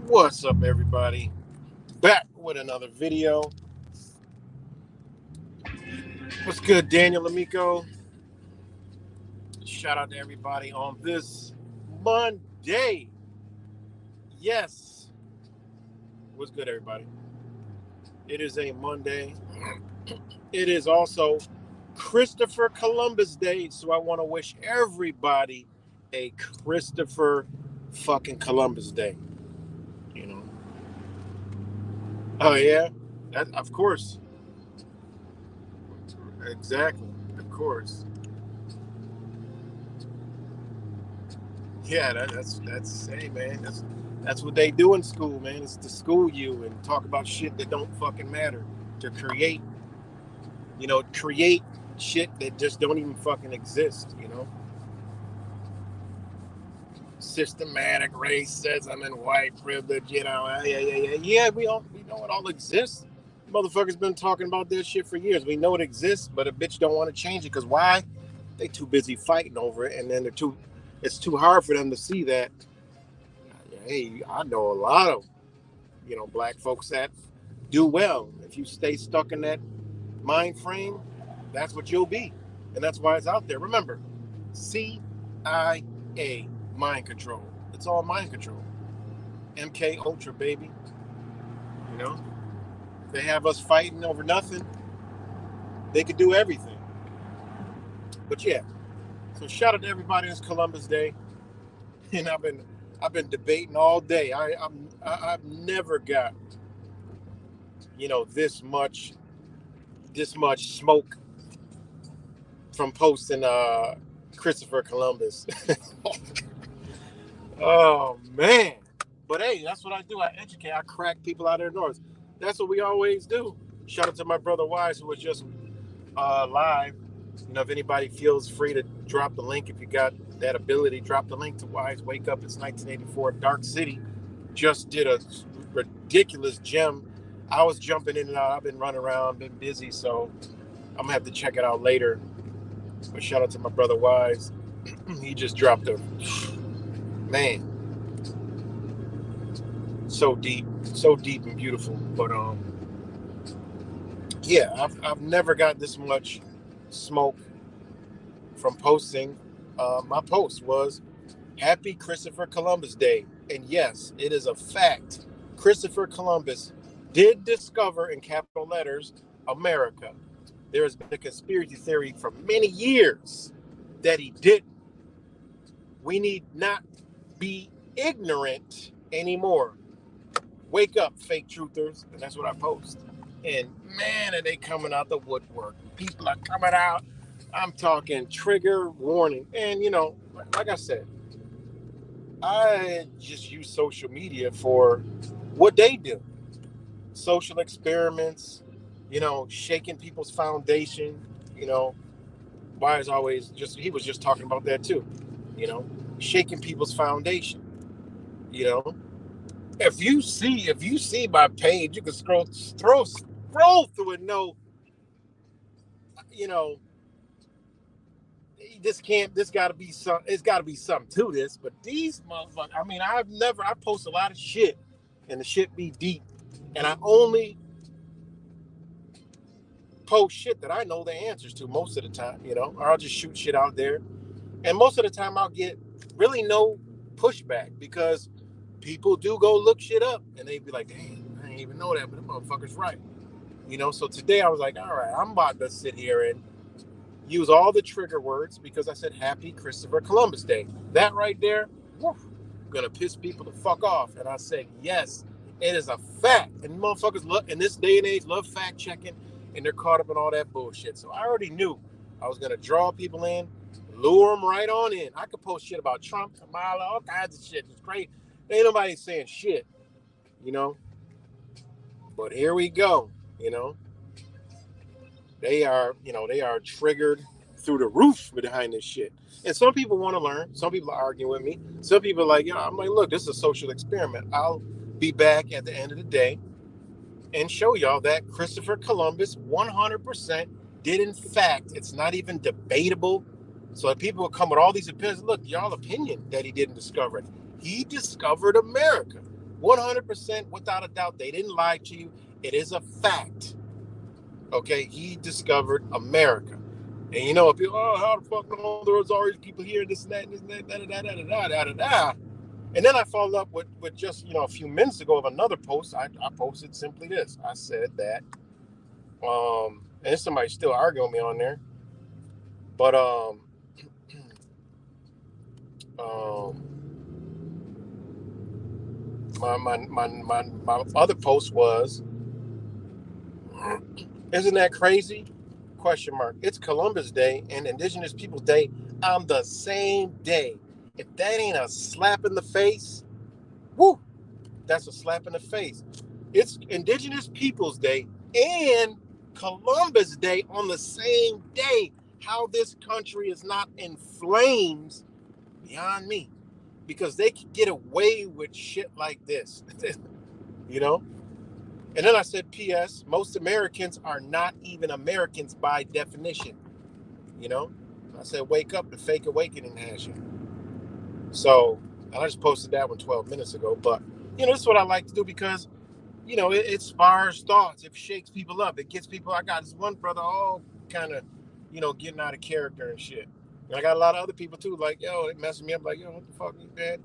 What's up, everybody? Back with another video. What's good, Daniel Amico? Shout out to everybody on this Monday. Yes. What's good, everybody? It is a Monday. It is also Christopher Columbus Day, so I want to wish everybody a Christopher fucking Columbus Day. You know? Oh, yeah? Of course. Exactly. Of course. Yeah, that's hey man, that's what they do in school, man. It's to school you and talk about shit that don't fucking matter. To create shit that just don't even fucking exist. Systematic racism and white privilege. Yeah. We know it all exists. Motherfuckers been talking about this shit for years. We know it exists, but a bitch don't want to change it because why? They too busy fighting over it, and then it's too hard for them to see that. Hey, I know a lot of black folks that do well. If you stay stuck in that mind frame, that's what you'll be, and that's why it's out there. Remember, CIA, mind control. It's all mind control. MK Ultra, baby. You know, they have us fighting over nothing. They could do everything. But yeah, so shout out to everybody. It's Columbus Day, and I've been debating all day. I've never got this much smoke from posting Christopher Columbus. Oh man. But hey, that's what I do. I educate. I crack people out of their doors. That's what we always do. Shout out to my brother Wise, who was just live. You know, if anybody feels free to drop the link, if you got that ability, drop the link to Wise Wake Up. It's 1984 Dark City. Just did a ridiculous gem. I was jumping in and out. I've been running around, been busy, so I'm gonna have to check it out later. But shout out to my brother Wise. He just dropped a man. So deep and beautiful. But yeah, I've never got this much smoke from posting. My post was Happy Christopher Columbus Day. And yes, it is a fact. Christopher Columbus did discover, in capital letters, America. There has been a conspiracy theory for many years that he didn't. We need not be ignorant anymore. Wake up, fake truthers. And that's what I post. And man, are they coming out the woodwork. People are coming out. I'm talking trigger warning. And, you know, like I said, I just use social media for what they do. Social experiments, you know, shaking people's foundation. You know, Wise always he was just talking about that too. You know, shaking people's foundation. You know, if you see my page, you can scroll through and know, you know, it's got to be something to this. But these motherfuckers, I mean, I post a lot of shit, and the shit be deep, and I only post shit that I know the answers to most of the time, you know, or I'll just shoot shit out there, and most of the time I'll get really no pushback because people do go look shit up, and they be like, "Damn, I didn't even know that, but the motherfucker's right," you know. So today I was like, "All right, I'm about to sit here and use all the trigger words because I said Happy Christopher Columbus Day." That right there, whew, gonna piss people the fuck off. And I said, yes, it is a fact. And motherfuckers in this day and age love fact checking, and they're caught up in all that bullshit. So I already knew I was gonna draw people in, lure them right on in. I could post shit about Trump, Kamala, all kinds of shit. It's great. Ain't nobody saying shit, you know. But here we go, you know. They are triggered through the roof behind this shit. And some people want to learn. Some people are arguing with me. Some people are like, you know, I'm like, look, this is a social experiment. I'll be back at the end of the day and show y'all that Christopher Columbus 100% did, in fact, it's not even debatable. So people will come with all these opinions. Look, y'all opinion that he didn't discover it. He discovered America. 100% without a doubt. They didn't lie to you. It is a fact. Okay, he discovered America. And you know, people, oh, how the fuck no, there was always people here, this and that, and this and that, da. And then I followed up with just, you know, a few minutes ago of another post. I posted simply this. I said that, and somebody's still arguing me on there. But my other post was, isn't that crazy? Question mark. It's Columbus Day and Indigenous Peoples Day on the same day. If that ain't a slap in the face, whoo, that's a slap in the face. It's Indigenous Peoples Day and Columbus Day on the same day. How this country is not in flames beyond me, because they could get away with shit like this, you know? And then I said, P.S., most Americans are not even Americans by definition. You know? I said, wake up, the fake awakening has you. So, and I just posted that one 12 minutes ago. But, you know, this is what I like to do because, you know, it spars thoughts. It shakes people up. It gets people. I got this one brother all kind of, you know, getting out of character and shit. And I got a lot of other people too, like, yo, it messing me up. Like, yo, what the fuck, man?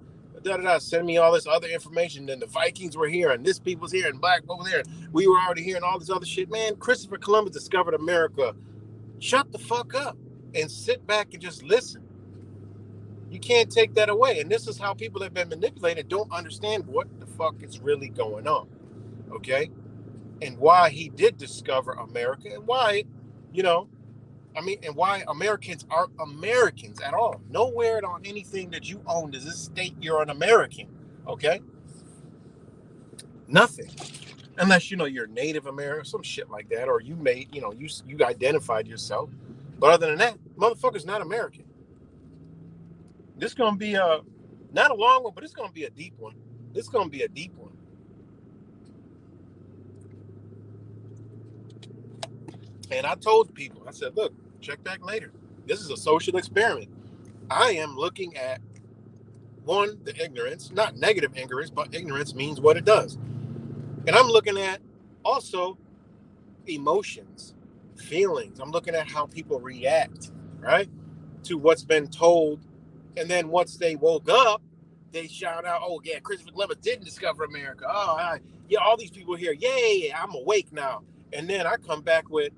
Send me all this other information. Then the Vikings were here, and this people's here, and black over there. We were already here, and all this other shit. Man, Christopher Columbus discovered America. Shut the fuck up and sit back and just listen. You can't take that away. And this is how people have been manipulated, don't understand what the fuck is really going on. Okay? And why he did discover America, and why, you know, I mean, and why Americans aren't Americans at all. Nowhere on anything that you own does this state you're an American. Okay? Nothing. unless you're Native American, some shit like that, or you made you identified yourself. But other than that, motherfucker's not American. This gonna be a not a long one, but it's gonna be a deep one. This gonna be a deep one. And I told people, I said, look, check back later. This is a social experiment. I am looking at one, the ignorance, not negative ignorance, but ignorance means what it does. And I'm looking at also emotions, feelings. I'm looking at how people react, right, to what's been told. And then once they woke up, they shout out, oh, yeah, Christopher Columbus didn't discover America. Oh, yeah, all these people here. Yay, I'm awake now. And then I come back with,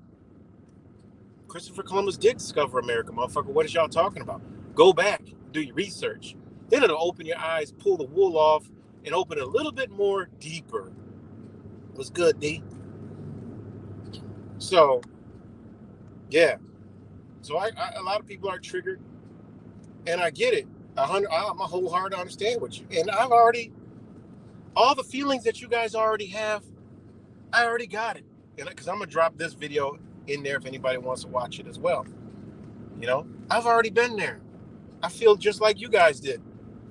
Christopher Columbus did discover America, motherfucker. What is y'all talking about? Go back, do your research. Then it'll open your eyes, pull the wool off, and open it a little bit more deeper. What's good, D? So, yeah. So a lot of people are triggered, and I get it. I'm a wholehearted to understand with you. And I've already, all the feelings that you guys already have, I already got it. Because I'm going to drop this video in there if anybody wants to watch it as well. I've already been there. I feel just like you guys did.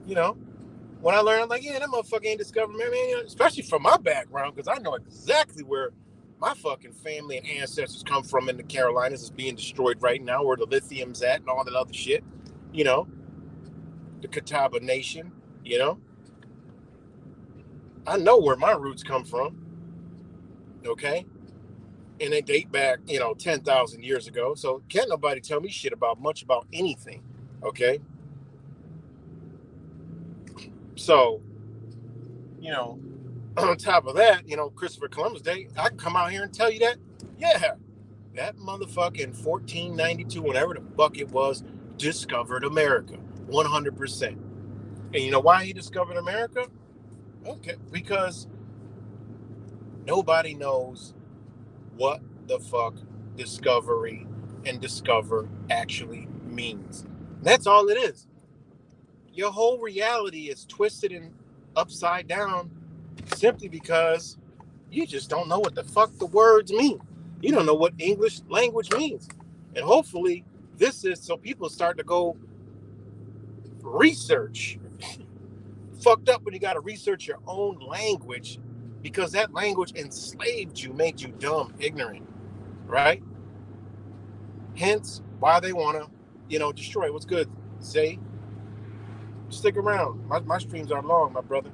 When I learned, I'm like, yeah, that motherfucker ain't discovered man, especially from my background, because I know exactly where my fucking family and ancestors come from in the Carolinas is being destroyed right now, where the lithium's at and all that other shit. The Catawba Nation, I know where my roots come from. Okay? And they date back, 10,000 years ago. So can't nobody tell me shit about much about anything. Okay? So, on top of that, Christopher Columbus Day, I can come out here and tell you that, yeah, that motherfucker in 1492, whenever the fuck it was, discovered America, 100%. And you know why he discovered America? Okay, because nobody knows what the fuck discovery and discover actually means. That's all it is. Your whole reality is twisted and upside down simply because you just don't know what the fuck the words mean. You don't know what English language means. And hopefully this is so people start to go research. Fucked up when you got to research your own language because that language enslaved you, made you dumb, ignorant, right? Hence why they want to, destroy. What's good, Zay? Stick around. My streams are long, my brother.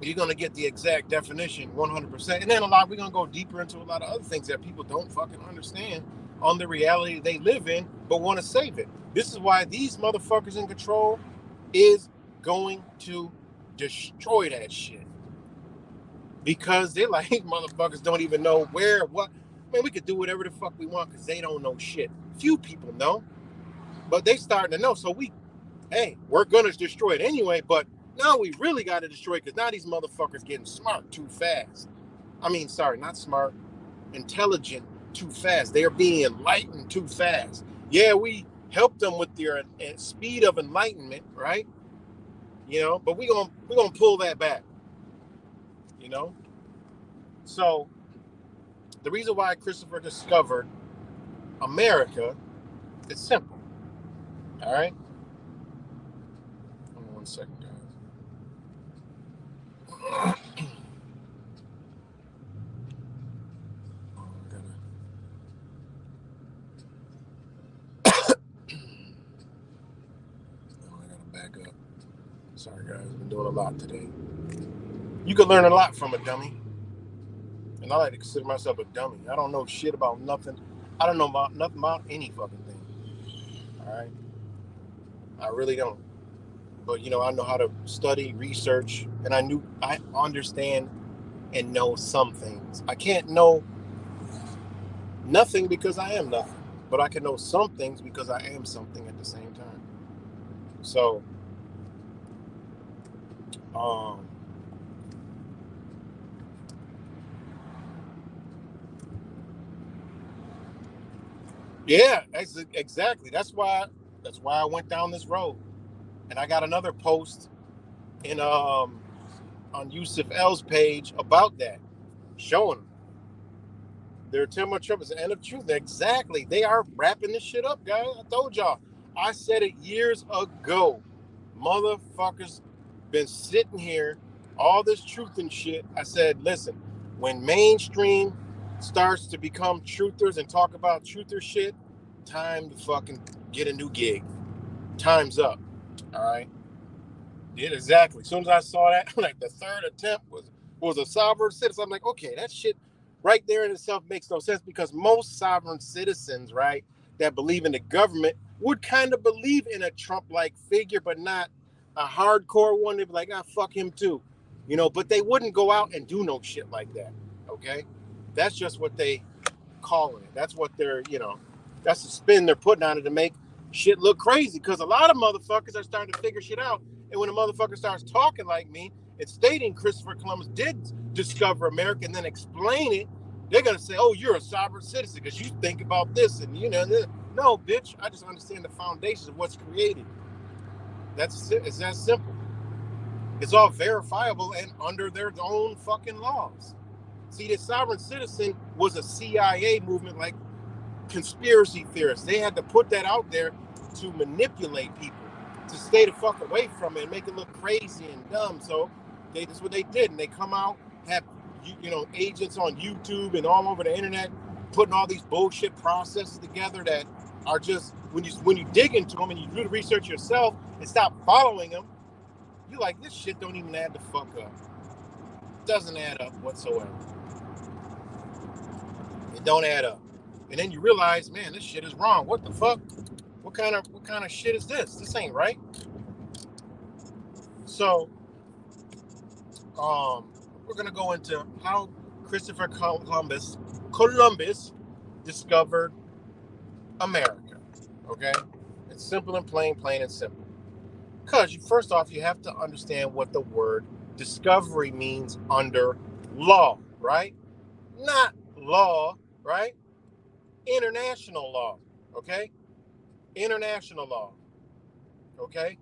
You're going to get the exact definition 100%. And then we're going to go deeper into a lot of other things that people don't fucking understand on the reality they live in, but want to save it. This is why these motherfuckers in control is going to destroy that shit. Because they're like, motherfuckers don't even know what. Man, we could do whatever the fuck we want because they don't know shit. Few people know, but they starting to know. So we're going to destroy it anyway, but now we really got to destroy it because now these motherfuckers getting smart too fast. I mean, sorry, not smart, intelligent too fast. They're being enlightened too fast. Yeah, we helped them with their speed of enlightenment, right? But we're gonna pull that back. So the reason why Christopher discovered America is simple. All right. Hold on 1 second, guys. Back up. Sorry, guys. I've been doing a lot today. You can learn a lot from a dummy. And I like to consider myself a dummy. I don't know shit about nothing. I don't know about nothing about any fucking thing. All right? I really don't. But, I know how to study, research, and I understand and know some things. I can't know nothing because I am nothing. But I can know some things because I am something at the same time. So, yeah, exactly. That's why I went down this road. And I got another post in on Yusuf L's page about that, showing them. They're telling my Trump is the end of truth. Exactly. They are wrapping this shit up, guys. I told y'all. I said it years ago. Motherfuckers been sitting here, all this truth and shit. I said, listen, when mainstream starts to become truthers and talk about truther shit, time to fucking get a new gig. Time's up. All right. Yeah, exactly. As soon as I saw that, like the third attempt was a sovereign citizen. I'm like, okay, that shit right there in itself makes no sense because most sovereign citizens, right, that believe in the government would kind of believe in a Trump-like figure, but not a hardcore one. They'd be like, fuck him too, but they wouldn't go out and do no shit like that. Okay, that's just what they calling it. That's what they're, that's the spin they're putting on it to make shit look crazy. Because a lot of motherfuckers are starting to figure shit out. And when a motherfucker starts talking like me and stating Christopher Columbus did discover America and then explain it, they're gonna say, "Oh, you're a sovereign citizen because you think about this." And no, bitch. I just understand the foundations of what's created. It's that simple. It's all verifiable and under their own fucking laws. See, the sovereign citizen was a CIA movement like conspiracy theorists. They had to put that out there to manipulate people, to stay the fuck away from it and make it look crazy and dumb. So that's what they did. And they come out, have agents on YouTube and all over the internet putting all these bullshit processes together that are just, when you dig into them and you do the research yourself and stop following them, you're like, this shit don't even add the fuck up. It doesn't add up whatsoever. It don't add up. And then you realize, man, this shit is wrong. What the fuck? What kind of shit is this? This ain't right. So, we're gonna go into how Christopher Columbus discovered America. Okay, it's simple and plain and simple. Because first off, you have to understand what the word discovery means under law, right? Not law, right? International law, okay? International law, okay?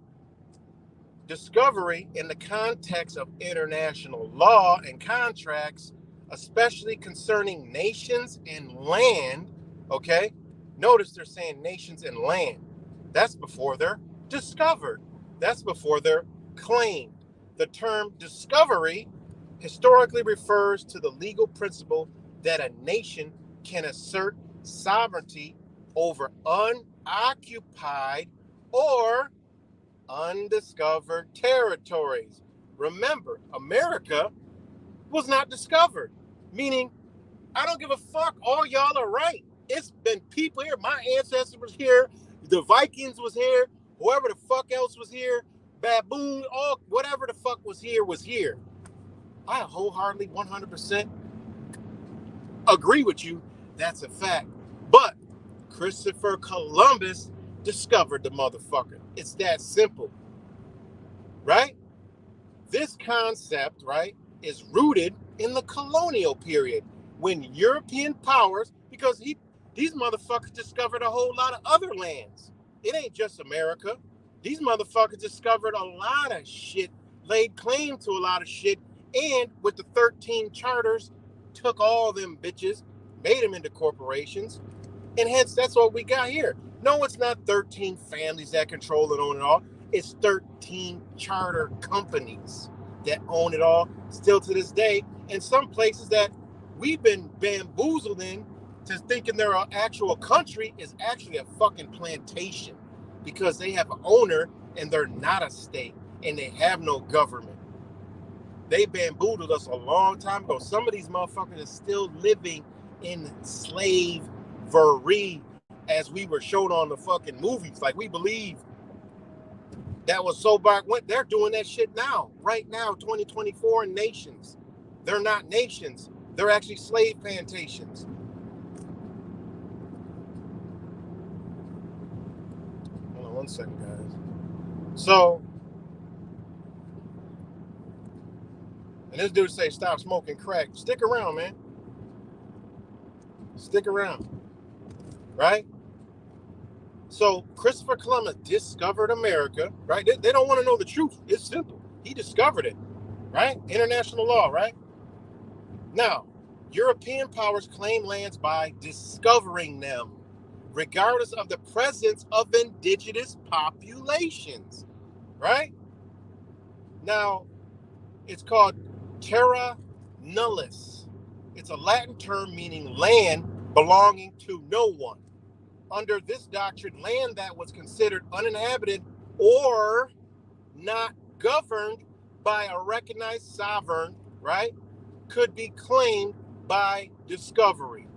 Discovery in the context of international law and contracts, especially concerning nations and land, okay? Notice they're saying nations and land. That's before they're discovered. That's before they're claimed. The term discovery historically refers to the legal principle that a nation can assert sovereignty over unoccupied or undiscovered territories. Remember, America was not discovered, meaning I don't give a fuck. All y'all are right. It's been people here. My ancestors was here. The Vikings was here. Whoever the fuck else was here. Baboon, all whatever the fuck was here was here. I wholeheartedly 100% agree with you. That's a fact. But Christopher Columbus discovered the motherfucker. It's that simple. Right? This concept, right, is rooted in the colonial period when European powers, because these motherfuckers discovered a whole lot of other lands. It ain't just America. These motherfuckers discovered a lot of shit, laid claim to a lot of shit, and with the 13 charters, took all them bitches, made them into corporations, and hence that's what we got here. No, it's not 13 families that control and own it all. It's 13 charter companies that own it all, still to this day. And some places that we've been bamboozled in to thinking they're an actual country is actually a fucking plantation because they have an owner and they're not a state and they have no government. They bamboozled us a long time ago. Some of these motherfuckers are still living in slavery as we were shown on the fucking movies. Like we believe that was so back when they're doing that shit now, right now, 2024 in nations. They're not nations. They're actually slave plantations. Hold on 1 second, guys. So, and this dude say, stop smoking crack. Stick around, man. Stick around. Right? So Christopher Columbus discovered America, right? They don't want to know the truth. It's simple. He discovered it. right? International law, right? Now, European powers claim lands by discovering them, regardless of the presence of indigenous populations, right? Now, it's called terra nullius. It's a Latin term meaning land belonging to no one. Under this doctrine, land that was considered uninhabited or not governed by a recognized sovereign, right, could be claimed by discovery.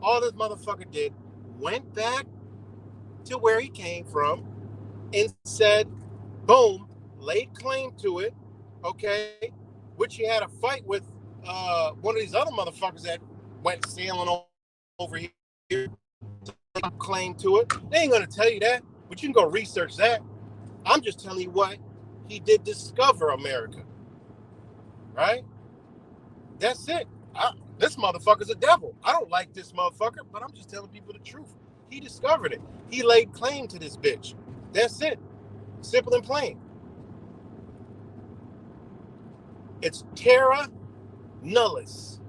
All this motherfucker did went back to where he came from and said, boom, laid claim to it, okay, which he had a fight with one of these other motherfuckers that went sailing over here, claim to it. They ain't gonna tell you that, but you can go research that. I'm just telling you what he did discover America, right? That's it. This motherfucker's a devil. I don't like this motherfucker, but I'm just telling people the truth. He discovered it. He laid claim to this bitch. That's it. Simple and plain. It's terra nullius,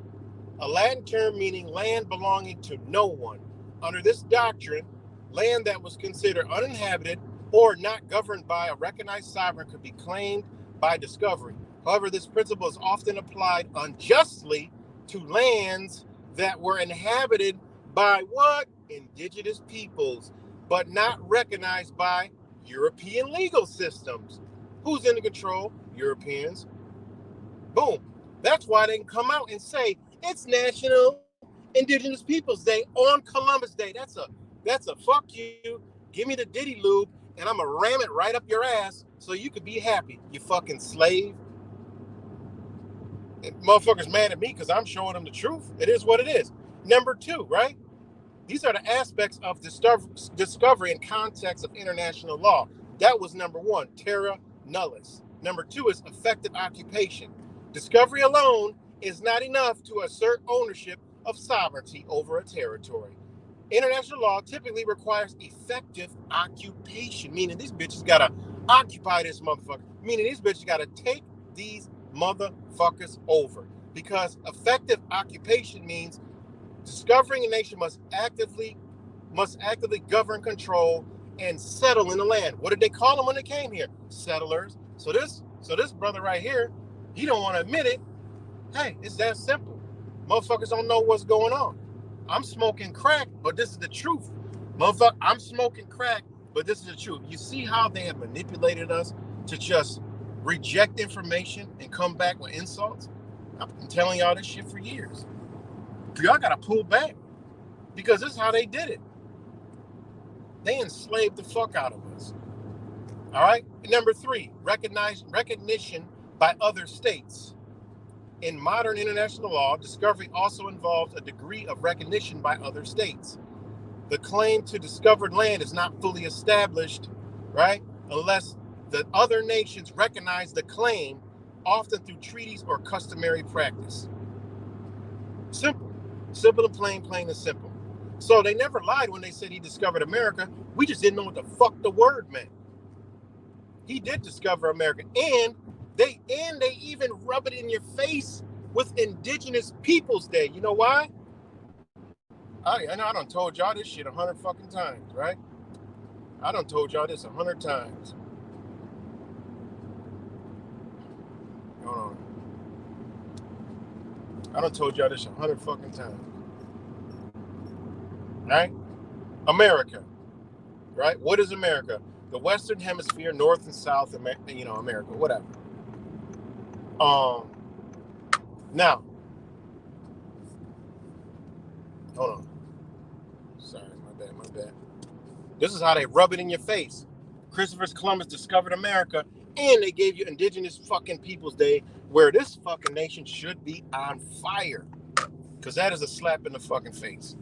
a Latin term meaning land belonging to no one. Under this doctrine, land that was considered uninhabited or not governed by a recognized sovereign could be claimed by discovery. However, this principle is often applied unjustly to lands that were inhabited by what? Indigenous peoples, but not recognized by European legal systems. Who's in control? Europeans. Boom. That's why they can come out and say it's National Indigenous Peoples Day on Columbus Day. That's a fuck you. Give me the Diddy lube and I'm gonna ram it right up your ass so you could be happy, you fucking slave. And motherfuckers mad at me because I'm showing them the truth. It is what it is. Number two, right? These are the aspects of discovery in context of international law. That was number one, terra nullius. Number two is effective occupation. Discovery alone is not enough to assert ownership of sovereignty over a territory. International law typically requires effective occupation, meaning these bitches gotta occupy this motherfucker, meaning these bitches gotta take these motherfuckers over. Because effective occupation means discovering a nation must actively govern, control, and settle in the land. What did they call them when they came here? Settlers. So this brother right here, he don't want to admit it. Hey, it's that simple. Motherfuckers don't know what's going on. I'm smoking crack, but this is the truth. Motherfucker, I'm smoking crack, but this is the truth. You see how they have manipulated us to just reject information and come back with insults? I've been telling y'all this shit for years. Y'all gotta pull back because this is how they did it. They enslaved the fuck out of us. All right. Number three, recognition by other states. In modern international law, discovery also involves a degree of recognition by other states. The claim to discovered land is not fully established, right, unless the other nations recognize the claim, often through treaties or customary practice. Simple. Simple and plain, plain and simple. So they never lied when they said he discovered America. We just didn't know what the fuck the word meant. He did discover America, and they even rub it in your face with Indigenous Peoples Day. You know why? I done told y'all this shit 100 fucking times, right? I done told y'all this 100 times. Hold on. I done told y'all this 100 fucking times. Right? America. Right? What is America? The Western Hemisphere, North and South, America, whatever. Now, hold on. Sorry, my bad. This is how they rub it in your face. Christopher Columbus discovered America, and they gave you Indigenous fucking Peoples Day, where this fucking nation should be on fire. Because that is a slap in the fucking face.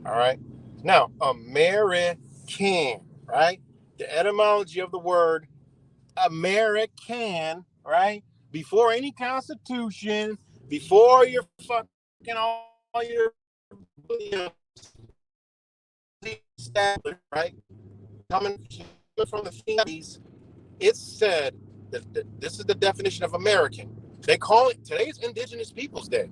All right? Now, American, right? The etymology of the word American, right? Before any constitution, before your fucking all your established, right? Coming from the 50s, it said This is the definition of American. They call it, today's Indigenous Peoples Day.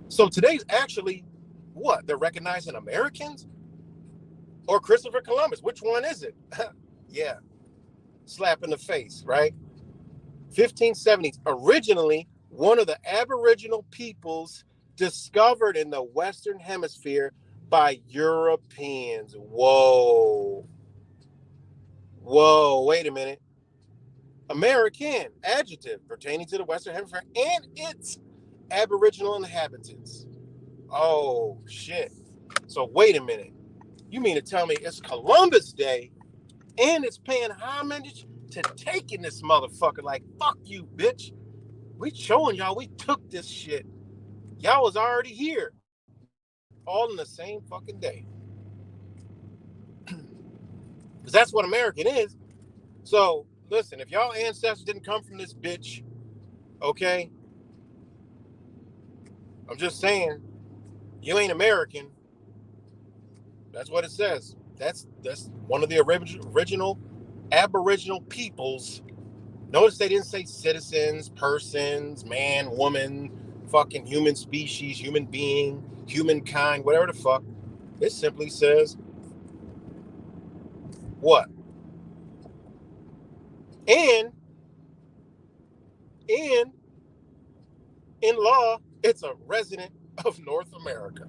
So today's actually what? They're recognizing Americans or Christopher Columbus? Which one is it? Yeah, slap in the face, right? 1570s. Originally, one of the Aboriginal peoples discovered in the Western Hemisphere by Europeans. Whoa. Whoa, wait a minute. American, adjective pertaining to the Western Hemisphere and its Aboriginal inhabitants. Oh, shit. So wait a minute. You mean to tell me it's Columbus Day and it's paying homage to taking this motherfucker? Like, fuck you, bitch. We showing y'all we took this shit. Y'all was already here. All in the same fucking day. Because that's what American is. So, listen, if y'all ancestors didn't come from this bitch, okay? I'm just saying, you ain't American. That's what it says. That's one of the original Aboriginal peoples. Notice they didn't say citizens, persons, man, woman, fucking human species, human being, humankind, whatever the fuck. It simply says what? And in law, it's a resident of North America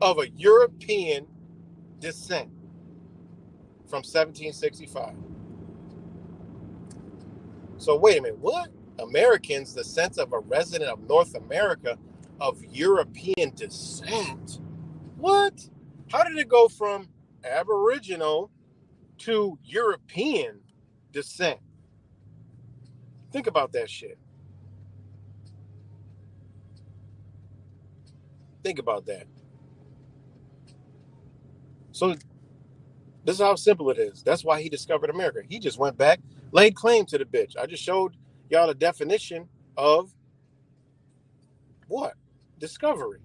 of a European descent from 1765. So wait a minute, what? Americans, the sense of a resident of North America of European descent? What? How did it go from Aboriginal to European descent? Think about that shit. Think about that. So this is how simple it is. That's why he discovered America. He just went back, laid claim to the bitch. I just showed y'all the definition of what? Discovery.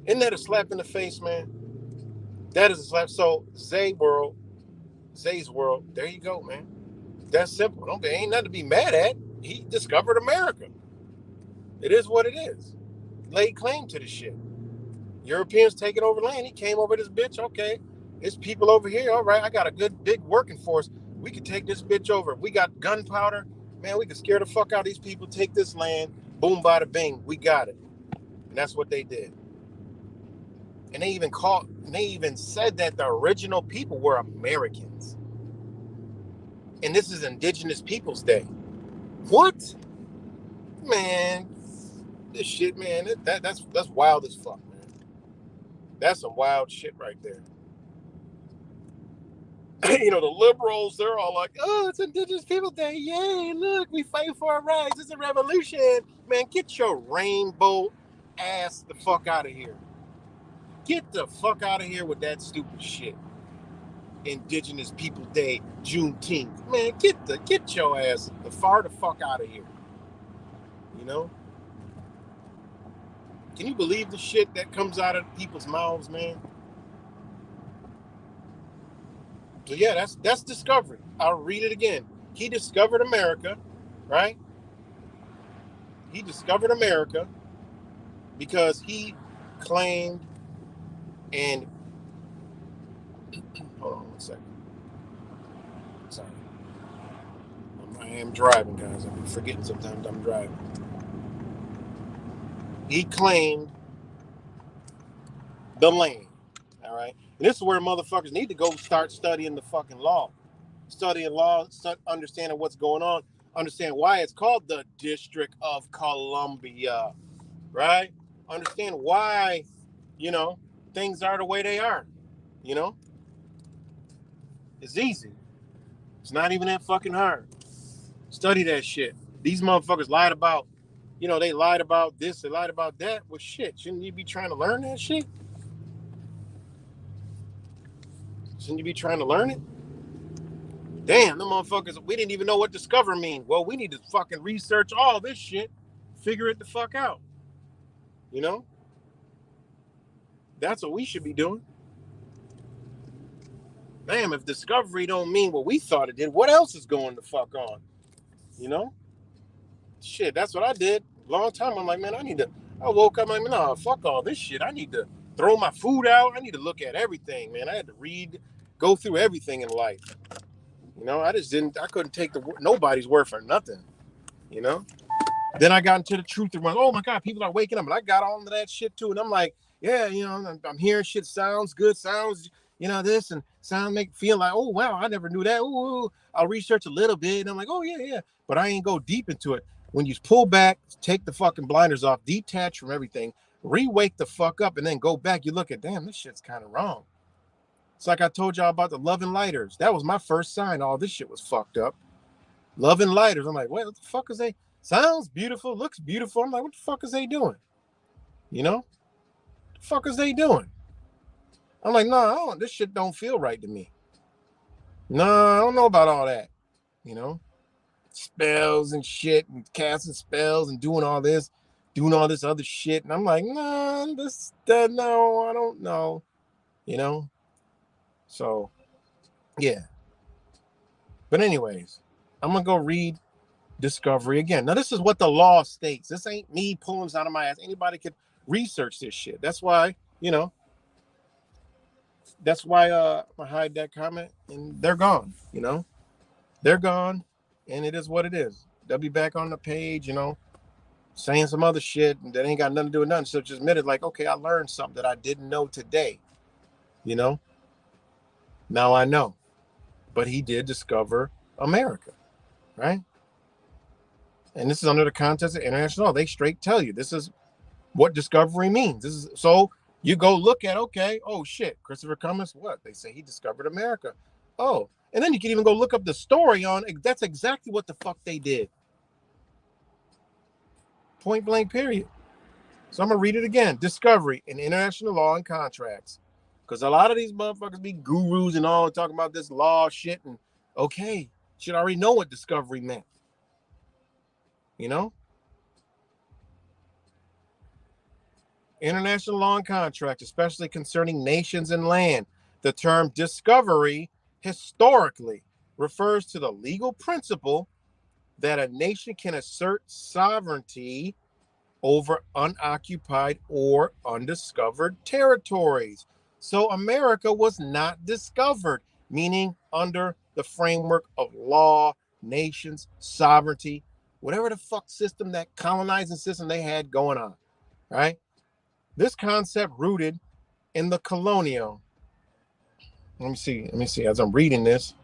Isn't that a slap in the face, man? That is a slap. So Zay's world, there you go, man. That's simple. Okay, ain't nothing to be mad at. He discovered America. It is what it is. Laid claim to the shit. Europeans taking over land. He came over this bitch. Okay, it's people over here. All right, I got a good big working force. We could take this bitch over. We got gunpowder. Man, we could scare the fuck out of these people. Take this land. Boom, bada bing. We got it. And that's what they did. And they even said that the original people were Americans. And this is Indigenous Peoples Day. What? Man, this shit, man, that's wild as fuck, man. That's some wild shit right there. You know, the liberals, they're all like, oh, it's Indigenous Peoples Day. Yay, look, we fight for our rights. It's a revolution. Man, get your rainbow ass the fuck out of here. Get the fuck out of here with that stupid shit. Indigenous Peoples Day, Juneteenth. Man, get your ass the fuck out of here. You know? Can you believe the shit that comes out of people's mouths, man? So yeah, that's discovery. I'll read it again. He discovered America, right? He discovered America because he claimed and hold on one second. Sorry. I am driving, guys. I'm forgetting sometimes I'm driving. He claimed the land. All right. And this is where motherfuckers need to go start studying the fucking law. Studying law, understanding what's going on, understand why it's called the District of Columbia, right? Understand why, you know, things are the way they are, you know? It's easy. It's not even that fucking hard. Study that shit. These motherfuckers lied about, you know, they lied about this, they lied about that. Well, shit, shouldn't you be trying to learn that shit? Shouldn't you be trying to learn it? Damn, the motherfuckers, we didn't even know what discover mean. Well, we need to fucking research all this shit, figure it the fuck out. You know? That's what we should be doing. damn, if discovery don't mean what we thought it did, what else is going the fuck on? You know? Shit, that's what I did. Long time. I'm like, man, I woke up, I'm like, nah, fuck all this shit. I need to throw my food out. I need to look at everything, man. I had to read, go through everything in life. You know, I couldn't take nobody's word for nothing. You know? Then I got into the truth and went, oh my God, people are waking up. And I got on to that shit too. And I'm like, yeah, you know, I'm hearing shit sounds good, sounds, you know, this and sound make feel like, oh wow, I never knew that. Ooh, I'll research a little bit. And I'm like, oh yeah, yeah. But I ain't go deep into it. When you pull back, take the fucking blinders off, detach from everything, re-wake the fuck up, and then go back, you look at, damn, this shit's kind of wrong. It's like I told y'all about the Love and Lighters. That was my first sign. All this shit was fucked up. Love and Lighters. I'm like, what the fuck is they? Sounds beautiful, looks beautiful. I'm like, what the fuck is they doing? You know? What the fuck is they doing? I'm like, no, this shit don't feel right to me. No, I don't know about all that. You know? Spells and shit and casting spells and doing all this other shit. And I'm like, no, no, I don't know. You know? So, yeah. But anyways, I'm going to go read Discovery again. Now, this is what the law states. This ain't me pulling this out of my ass. Anybody could research this shit. That's why, you know, I hide that comment and they're gone, you know? They're gone and it is what it is. They'll be back on the page, you know, saying some other shit that ain't got nothing to do with nothing. So just admit it like, okay, I learned something that I didn't know today, you know? Now I know. But he did discover America, right? And this is under the context of international law. They straight tell you this is what discovery means. This is so you go look at, okay, oh shit, Christopher Columbus, what? They say he discovered America. Oh, and then you can even go look up the story on that's exactly what the fuck they did. Point blank, period. So I'm gonna read it again. Discovery in international law and contracts. Because a lot of these motherfuckers be gurus and all talking about this law shit and okay, should already know what discovery meant. You know? International law and contract, especially concerning nations and land. The term discovery historically refers to the legal principle that a nation can assert sovereignty over unoccupied or undiscovered territories. So America was not discovered, meaning under the framework of law, nations, sovereignty, whatever the fuck system, that colonizing system they had going on, right? This concept rooted in the colonial. Let me see. As I'm reading this,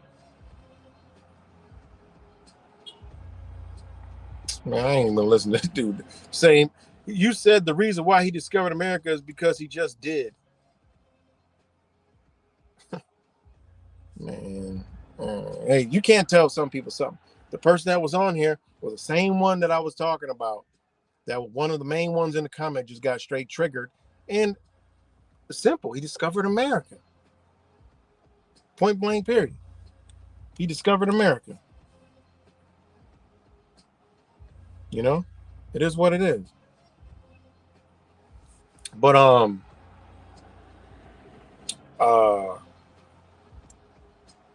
man, I ain't even listen to this dude saying. You said the reason why he discovered America is because he just did. Man, hey, you can't tell some people something. The person that was on here was the same one that I was talking about. That was one of the main ones in the comment just got straight triggered. And it's simple. He discovered America. Point blank, period. He discovered America. You know, it is what it is. But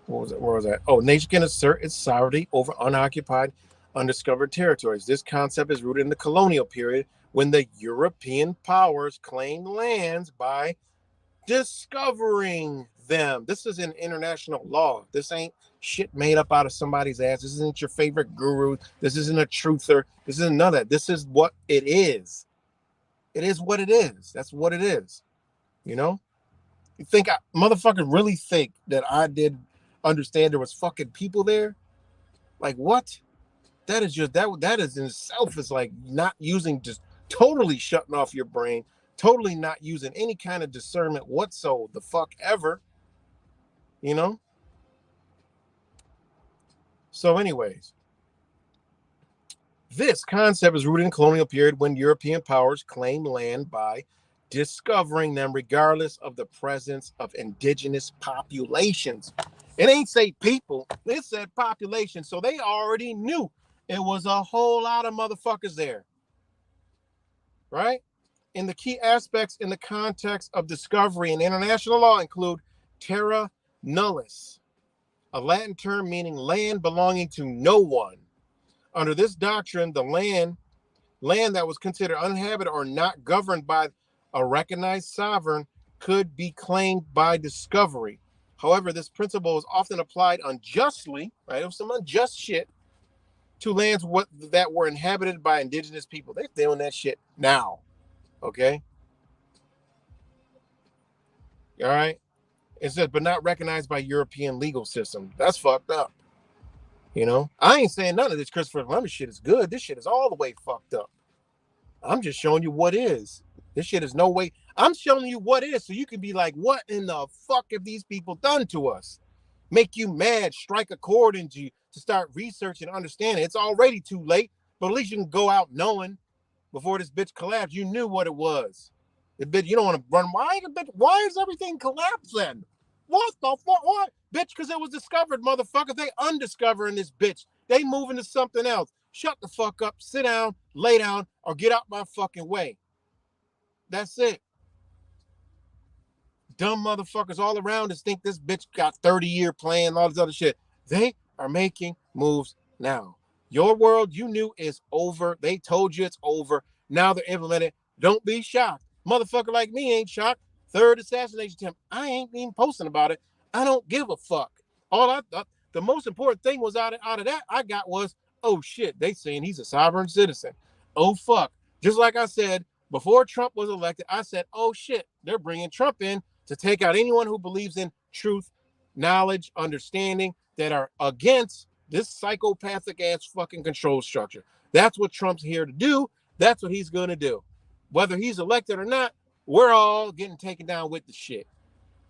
where was that? Oh, nation can assert its sovereignty over unoccupied, undiscovered territories. This concept is rooted in the colonial period when the European powers claimed lands by discovering them. This is in international law. This ain't shit made up out of somebody's ass. This isn't your favorite guru. This isn't a truther. This isn't none of that. This is what it is. It is what it is. That's what it is. You know? You think motherfuckers really think that I did understand there was fucking people there? Like what? That is just that is in itself is like not using, just totally shutting off your brain, totally not using any kind of discernment whatsoever the fuck ever. You know? So anyways, this concept is rooted in the colonial period when European powers claimed land by discovering them regardless of the presence of indigenous populations. It ain't say people, it said population. So they already knew it was a whole lot of motherfuckers there. Right? And the key aspects in the context of discovery in international law include terra Nullus, a Latin term meaning land belonging to no one. Under this doctrine, the land that was considered uninhabited or not governed by a recognized sovereign could be claimed by discovery. However, this principle is often applied unjustly, right? It was some unjust shit to lands that were inhabited by indigenous people. They're doing that shit now. Okay. All right. It says, but not recognized by European legal system. That's fucked up. You know, I ain't saying none of this Christopher Columbus shit is good. This shit is all the way fucked up. I'm just showing you what is. This shit is no way. I'm showing you what is so you can be like, what in the fuck have these people done to us? Make you mad, strike a chord into you to start researching and understanding. It's already too late, but at least you can go out knowing before this bitch collapsed. You knew what it was. The bitch, you don't want to run. Why is everything collapsing? What the fuck? What? Bitch, because it was discovered, motherfucker. They undiscovering this bitch. They moving to something else. Shut the fuck up, sit down, lay down, or get out my fucking way. That's it. Dumb motherfuckers all around us think this bitch got 30-year plan, all this other shit. They are making moves now. Your world, you knew, is over. They told you it's over. Now they're implementing. Don't be shocked. Motherfucker like me ain't shocked. Third assassination attempt. I ain't even posting about it. I don't give a fuck. The most important thing was out of that I got was, oh shit, they saying he's a sovereign citizen. Oh fuck. Just like I said, before Trump was elected, I said, oh shit, they're bringing Trump in to take out anyone who believes in truth, knowledge, understanding that are against this psychopathic ass fucking control structure. That's what Trump's here to do. That's what he's going to do. Whether he's elected or not, we're all getting taken down with the shit.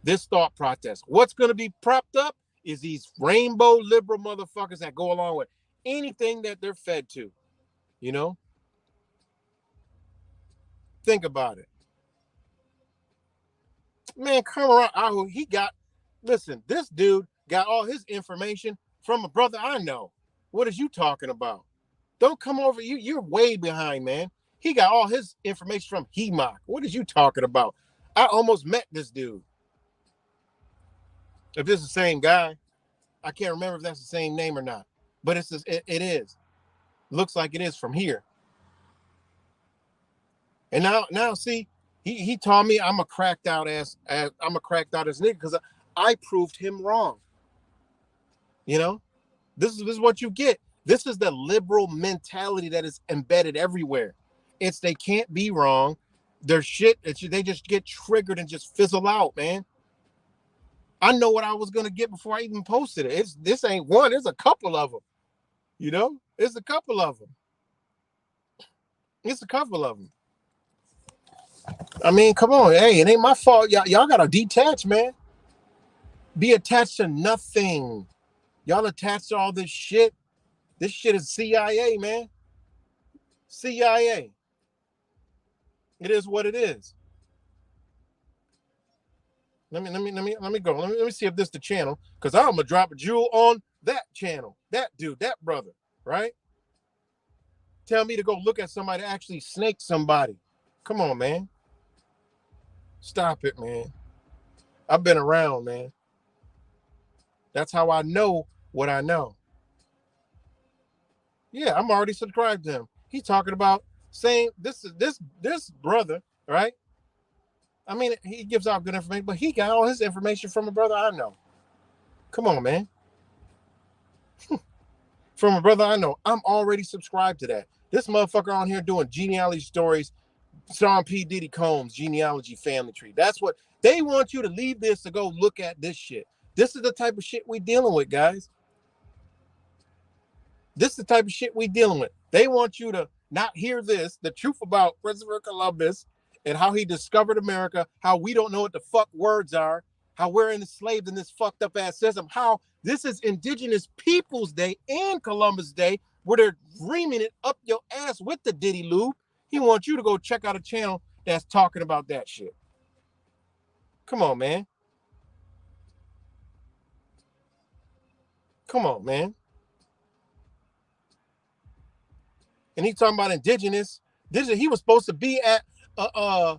This thought process. What's going to be propped up is these rainbow liberal motherfuckers that go along with anything that they're fed to. You know? Think about it. Man, come around. Listen, this dude got all his information from a brother I know. What is you talking about? Don't come over. You're way behind, man. He got all his information from HEMOC. What is you talking about? I almost met this dude. If this is the same guy, I can't remember if that's the same name or not. But it is. Looks like it is from here. And now see, he told me I'm a cracked out nigga because I proved him wrong. You know, this is what you get. This is the liberal mentality that is embedded everywhere. It's they can't be wrong. Their shit, they just get triggered and just fizzle out, man. I know what I was gonna get before I even posted it. This ain't one. There's a couple of them. You know, it's a couple of them. It's a couple of them. I mean, come on, hey, it ain't my fault. Y'all gotta detach, man. Be attached to nothing. Y'all attached to all this shit. This shit is CIA, man. CIA. It is what it is. Let me go. Let me see if this is the channel, because I'm gonna drop a jewel on that channel. That dude, that brother, right? Tell me to go look at somebody actually snake somebody. Come on, man. Stop it, man. I've been around, man. That's how I know what I know. Yeah, I'm already subscribed to him. He's talking about saying this brother, right? I mean, he gives out good information, but he got all his information from a brother I know. Come on, man. From a brother I know. I'm already subscribed to that. This motherfucker on here doing genealogy stories, Sean P. Diddy Combs, genealogy family tree. That's what they want you to leave this to go look at this shit. This is the type of shit we dealing with, guys. This is the type of shit we dealing with. They want you to not hear this, the truth about Christopher Columbus and how he discovered America, how we don't know what the fuck words are, how we're enslaved in this fucked up ass system, how this is Indigenous Peoples Day and Columbus Day, where they're reaming it up your ass with the Diddy Lube. He wants you to go check out a channel that's talking about that shit. Come on, man. Come on, man. And he's talking about indigenous. He was supposed to be at a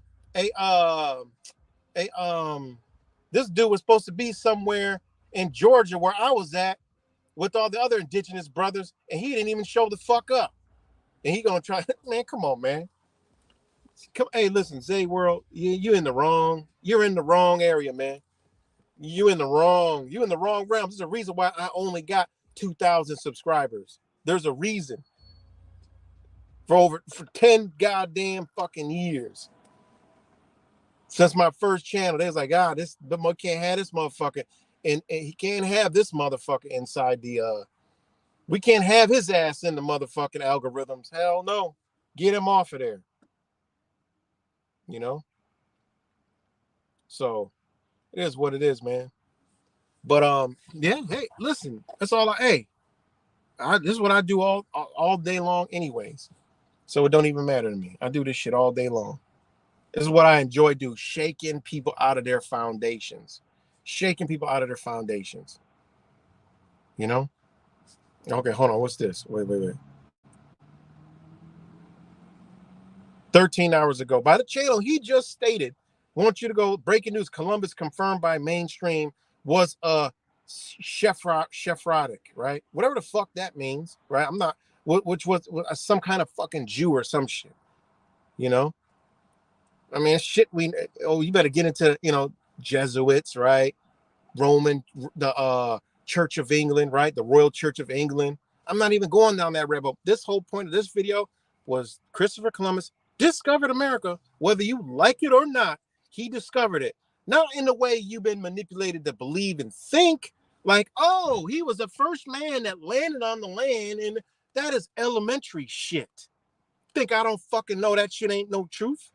This dude was supposed to be somewhere in Georgia where I was at with all the other indigenous brothers, and he didn't even show the fuck up. And he gonna try, man, come on, man. Come, hey, listen, Zay World, you're in the wrong area, man. You in the wrong realm. There's a reason why I only got 2,000 subscribers. There's a reason. For 10 goddamn fucking years. Since my first channel, they was like, this can't have this motherfucker. And he can't have this motherfucker inside the we can't have his ass in the motherfucking algorithms. Hell no. Get him off of there. You know? So it is what it is, man. But yeah, hey, listen, that's all this is what I do all day long anyways. So it don't even matter to me. I do this shit all day long. This is what I enjoy doing, shaking people out of their foundations. Shaking people out of their foundations. You know? Okay, hold on. What's this? Wait. 13 hours ago. By the channel, he just stated, want you to go, breaking news, Columbus confirmed by mainstream was a Sephardic, right? Whatever the fuck that means, right? I'm not, which was some kind of fucking Jew or some shit, you know? I mean, shit, you better get into, Jesuits, right? Roman, the Church of England, right? The Royal Church of England. I'm not even going down that rabbit. This whole point of this video was Christopher Columbus discovered America, whether you like it or not. He discovered it. Not in the way you've been manipulated to believe and think, like, oh, he was the first man that landed on the land, and that is elementary shit. Think I don't fucking know that shit ain't no truth?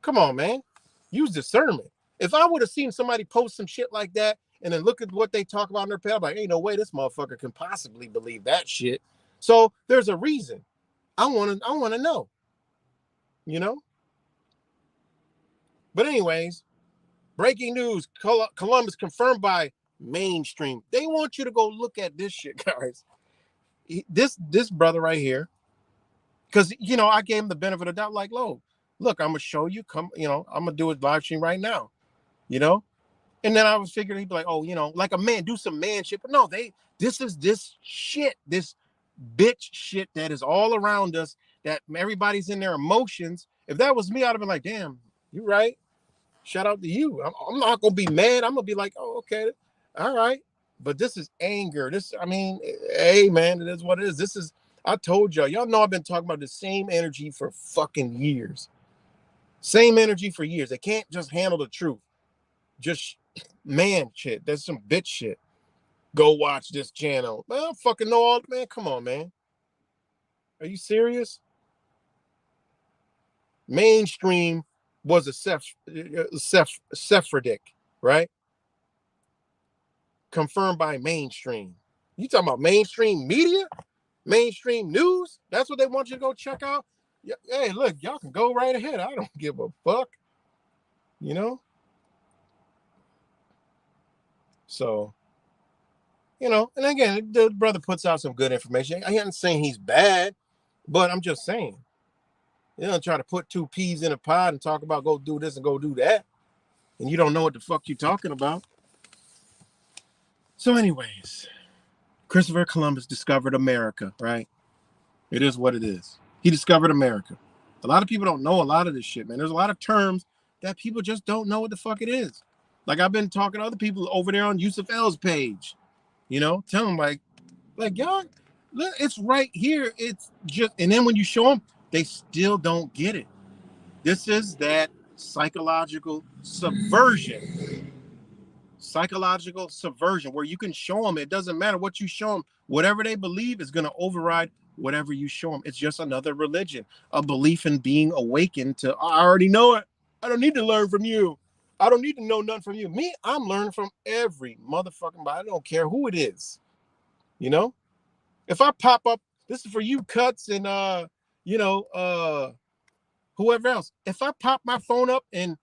Come on, man. Use discernment. If I would have seen somebody post some shit like that and then look at what they talk about in their page, I'm like, ain't no way this motherfucker can possibly believe that shit. So there's a reason. I want to know. You know? But anyways, breaking news, Columbus confirmed by mainstream. They want you to go look at this shit, guys. This brother right here, because, I gave him the benefit of the doubt, like, look, I'm going to show you, I'm going to do a live stream right now, And then I was figuring he'd be like, oh, like a man, do some man shit. But no, this is this shit, this bitch shit that is all around us, that everybody's in their emotions. If that was me, I'd have been like, damn, you right. Shout out to you. I'm not going to be mad. I'm going to be like, oh, okay. All right. But this is anger. Hey, man, it is what it is. I told y'all know I've been talking about the same energy for fucking years. Same energy for years. They can't just handle the truth. Just man shit. That's some bitch shit. Go watch this channel. Man, I don't fucking know all. Man, come on, man. Are you serious? Mainstream was a Sephardic, right? Confirmed by mainstream. You talking about mainstream media? Mainstream news? That's what they want you to go check out? Hey, look, y'all can go right ahead. I don't give a fuck. So, and again, the brother puts out some good information. I ain't saying he's bad, but I'm just saying, try to put two peas in a pod and talk about go do this and go do that, and you don't know what the fuck you're talking about. So anyways, Christopher Columbus discovered America, right? It is what it is. He discovered America. A lot of people don't know a lot of this shit, man. There's a lot of terms that people just don't know what the fuck it is. Like I've been talking to other people over there on Yusuf L's page, tell them like y'all, it's right here. It's just, and then when you show them, they still don't get it. This is that psychological subversion. Psychological subversion where you can show them, it doesn't matter what you show them, whatever they believe is going to override whatever you show them. It's just another religion, a belief in being awakened to, I already know it. I don't need to learn from you. I don't need to know nothing from you. Me, I'm learning from every motherfucking body. I don't care who it is. If I pop up, this is for you Cuts and whoever else. If I pop my phone up and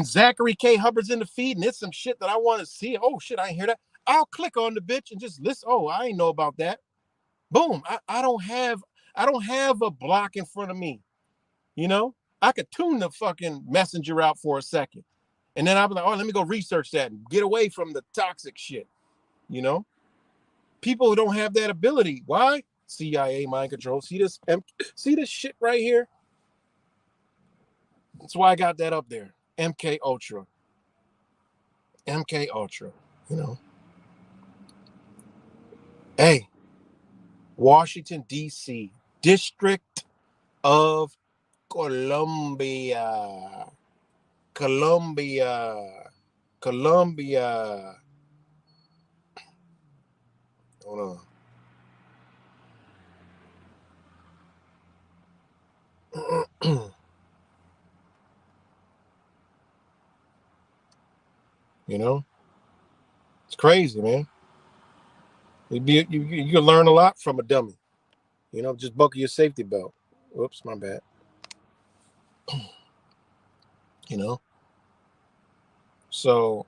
Zachary K. Hubbard's in the feed and it's some shit that I want to see, oh shit, I ain't hear that. I'll click on the bitch and just listen. Oh, I ain't know about that. Boom. I don't have a block in front of me. I could tune the fucking messenger out for a second. And then I'll be like, oh, let me go research that and get away from the toxic shit. You know, people who don't have that ability. Why? CIA mind control. See this shit right here? That's why I got that up there. MK Ultra. MK Ultra. You know. Hey, Washington, D.C., District of Columbia. Columbia. Hold on. You know, it's crazy, man. You can learn a lot from a dummy. You know, just buckle your safety belt. Whoops, my bad. You know, so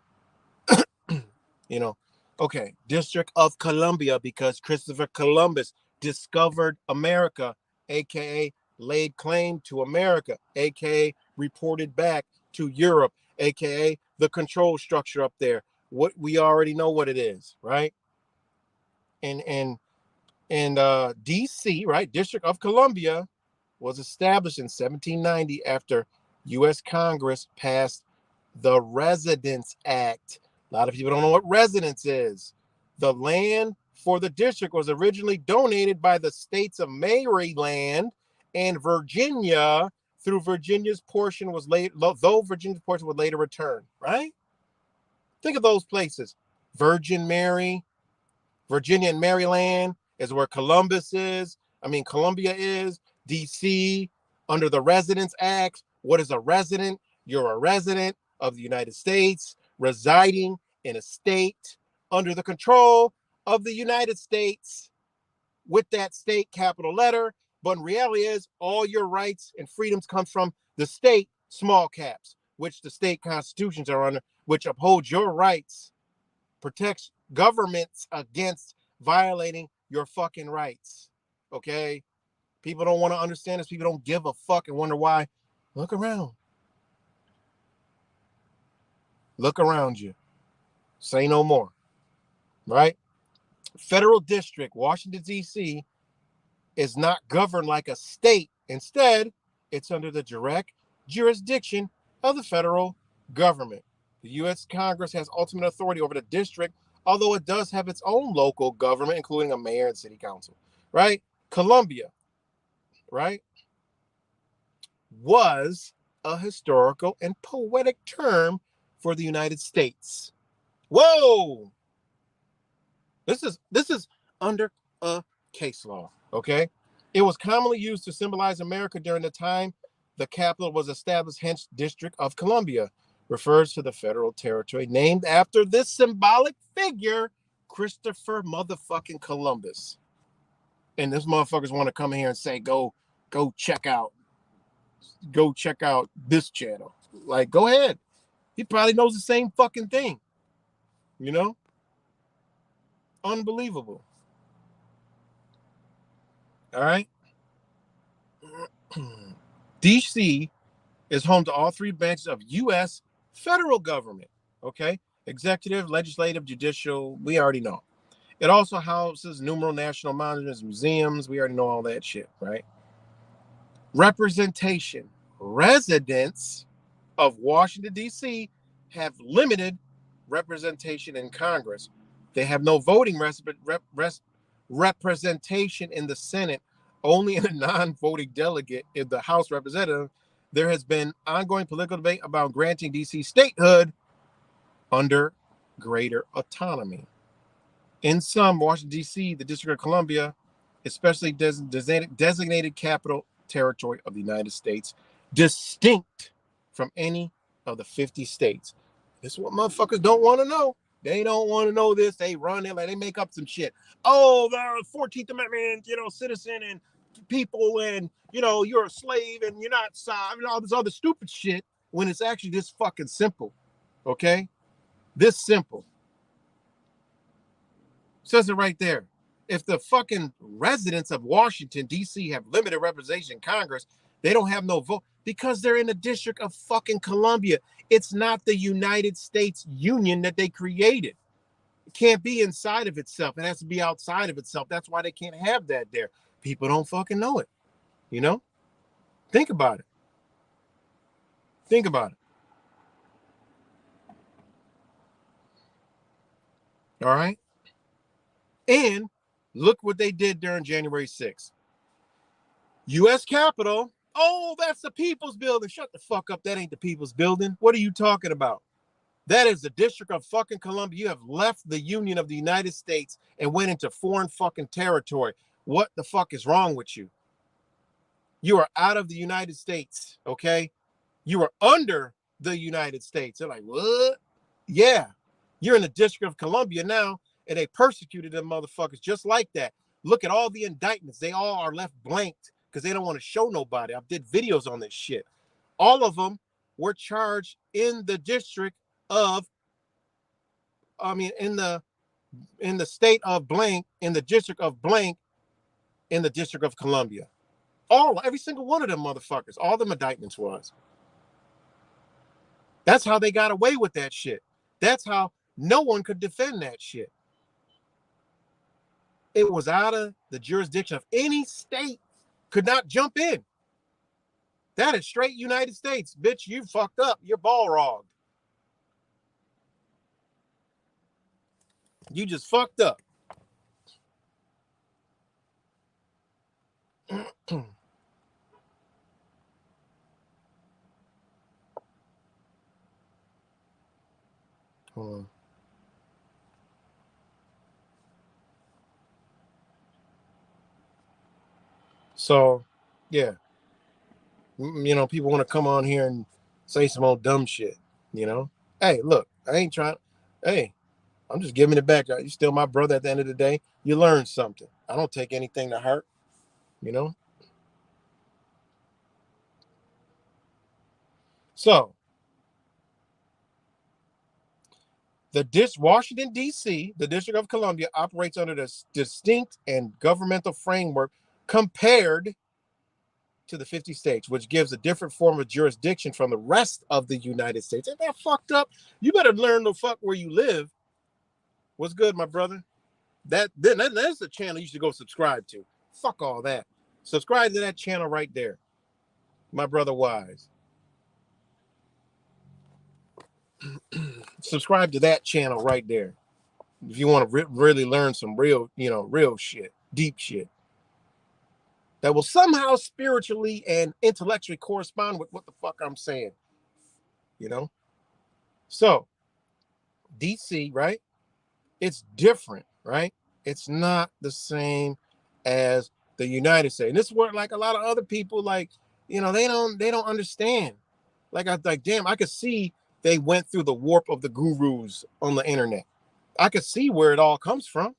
you know, okay, District of Columbia, because Christopher Columbus discovered America, aka laid claim to America, aka reported back to Europe, aka the control structure up there. What we already know what it is, right? And DC, right, District of Columbia, was established in 1790 after U.S. Congress passed the Residence Act. A lot of people don't know what residence is. The land for the district was originally donated by the states of Maryland and Virginia, through Virginia's portion was later, though Virginia's portion would later return, right? Think of those places. Virgin Mary, Virginia and Maryland is where Columbia is. DC, under the Residence Act. What is a resident? You're a resident of the United States, residing in a state under the control of the United States, with that state capital letter. But in reality is all your rights and freedoms come from the state small caps, which the state constitutions are under, which upholds your rights, protects governments against violating your fucking rights. Okay? People don't want to understand this. People don't give a fuck and wonder why. Look around. Look around you. Say no more. Right? Federal District, Washington, D.C., is not governed like a state. Instead, it's under the direct jurisdiction of the federal government. The U.S. Congress has ultimate authority over the district, although it does have its own local government, including a mayor and city council. Right? Columbia, right, was a historical and poetic term for the United States. Whoa! This is under a case law, okay? It was commonly used to symbolize America during the time the capital was established, hence District of Columbia refers to the federal territory named after this symbolic figure, Christopher motherfucking Columbus. And this motherfuckers want to come here and say, go check out this channel. Like, go ahead. He probably knows the same fucking thing. You know? Unbelievable. All right. DC is home to all three branches of U.S. federal government. Okay. Executive, legislative, judicial. We already know. It also houses numerous national monuments, museums. We already know all that shit, right? Representation. Residents of Washington, D.C. have limited representation in Congress. They have no voting representation in the Senate, only in a non-voting delegate in the House Representative. There has been ongoing political debate about granting D.C. statehood under greater autonomy. In some, Washington, D.C., the District of Columbia, especially designated capital territory of the United States, distinct from any of the 50 states. This is what motherfuckers don't want to know. They don't want to know this. They run it like they make up some shit. Oh, the 14th Amendment, citizen and people, and, you're a slave and you're not, all this other stupid shit, when it's actually this fucking simple. Okay? This simple. Says it right there. If the fucking residents of Washington, D.C. have limited representation in Congress, they don't have no vote. Because they're in the District of fucking Columbia. It's not the United States Union that they created. It can't be inside of itself. It has to be outside of itself. That's why they can't have that there. People don't fucking know it. You know? Think about it. Think about it. All right? And look what they did during January 6th. U.S. Capitol. Oh, that's the People's Building. Shut the fuck up. That ain't the People's Building. What are you talking about? That is the District of fucking Columbia. You have left the Union of the United States and went into foreign fucking territory. What the fuck is wrong with you? You are out of the United States, okay? You are under the United States. They're like, what? Yeah. You're in the District of Columbia now, and they persecuted them motherfuckers just like that. Look at all the indictments. They all are left blanked because they don't want to show nobody. I did videos on this shit. All of them were charged in the District of, in the state of blank, in the District of blank, in the District of Columbia. Every single one of them motherfuckers, all the indictments was. That's how they got away with that shit. That's how no one could defend that shit. It was out of the jurisdiction of any state, could not jump in. That is straight United States. Bitch, you fucked up. You're ball-rogged. You just fucked up. Hold on. So, yeah. You know, people want to come on here and say some old dumb shit, you know? Hey, look, I ain't trying. Hey, I'm just giving it back. You're still my brother at the end of the day. You learned something. I don't take anything to heart, you know? So, Washington, D.C., the District of Columbia, operates under this distinct and governmental framework compared to the 50 states, which gives a different form of jurisdiction from the rest of the United States. Ain't that fucked up? You better learn the fuck where you live. What's good, my brother? That's the channel you should go subscribe to. Fuck all that. Subscribe to that channel right there. My brother Wise. Subscribe to that channel right there. If you want to really learn some real shit, deep shit that will somehow spiritually and intellectually correspond with what the fuck I'm saying, you know? So, DC, right? It's different, right? It's not the same as the United States. And this is where, like, a lot of other people, like, they don't understand. Like, damn, I could see they went through the warp of the gurus on the internet. I could see where it all comes from.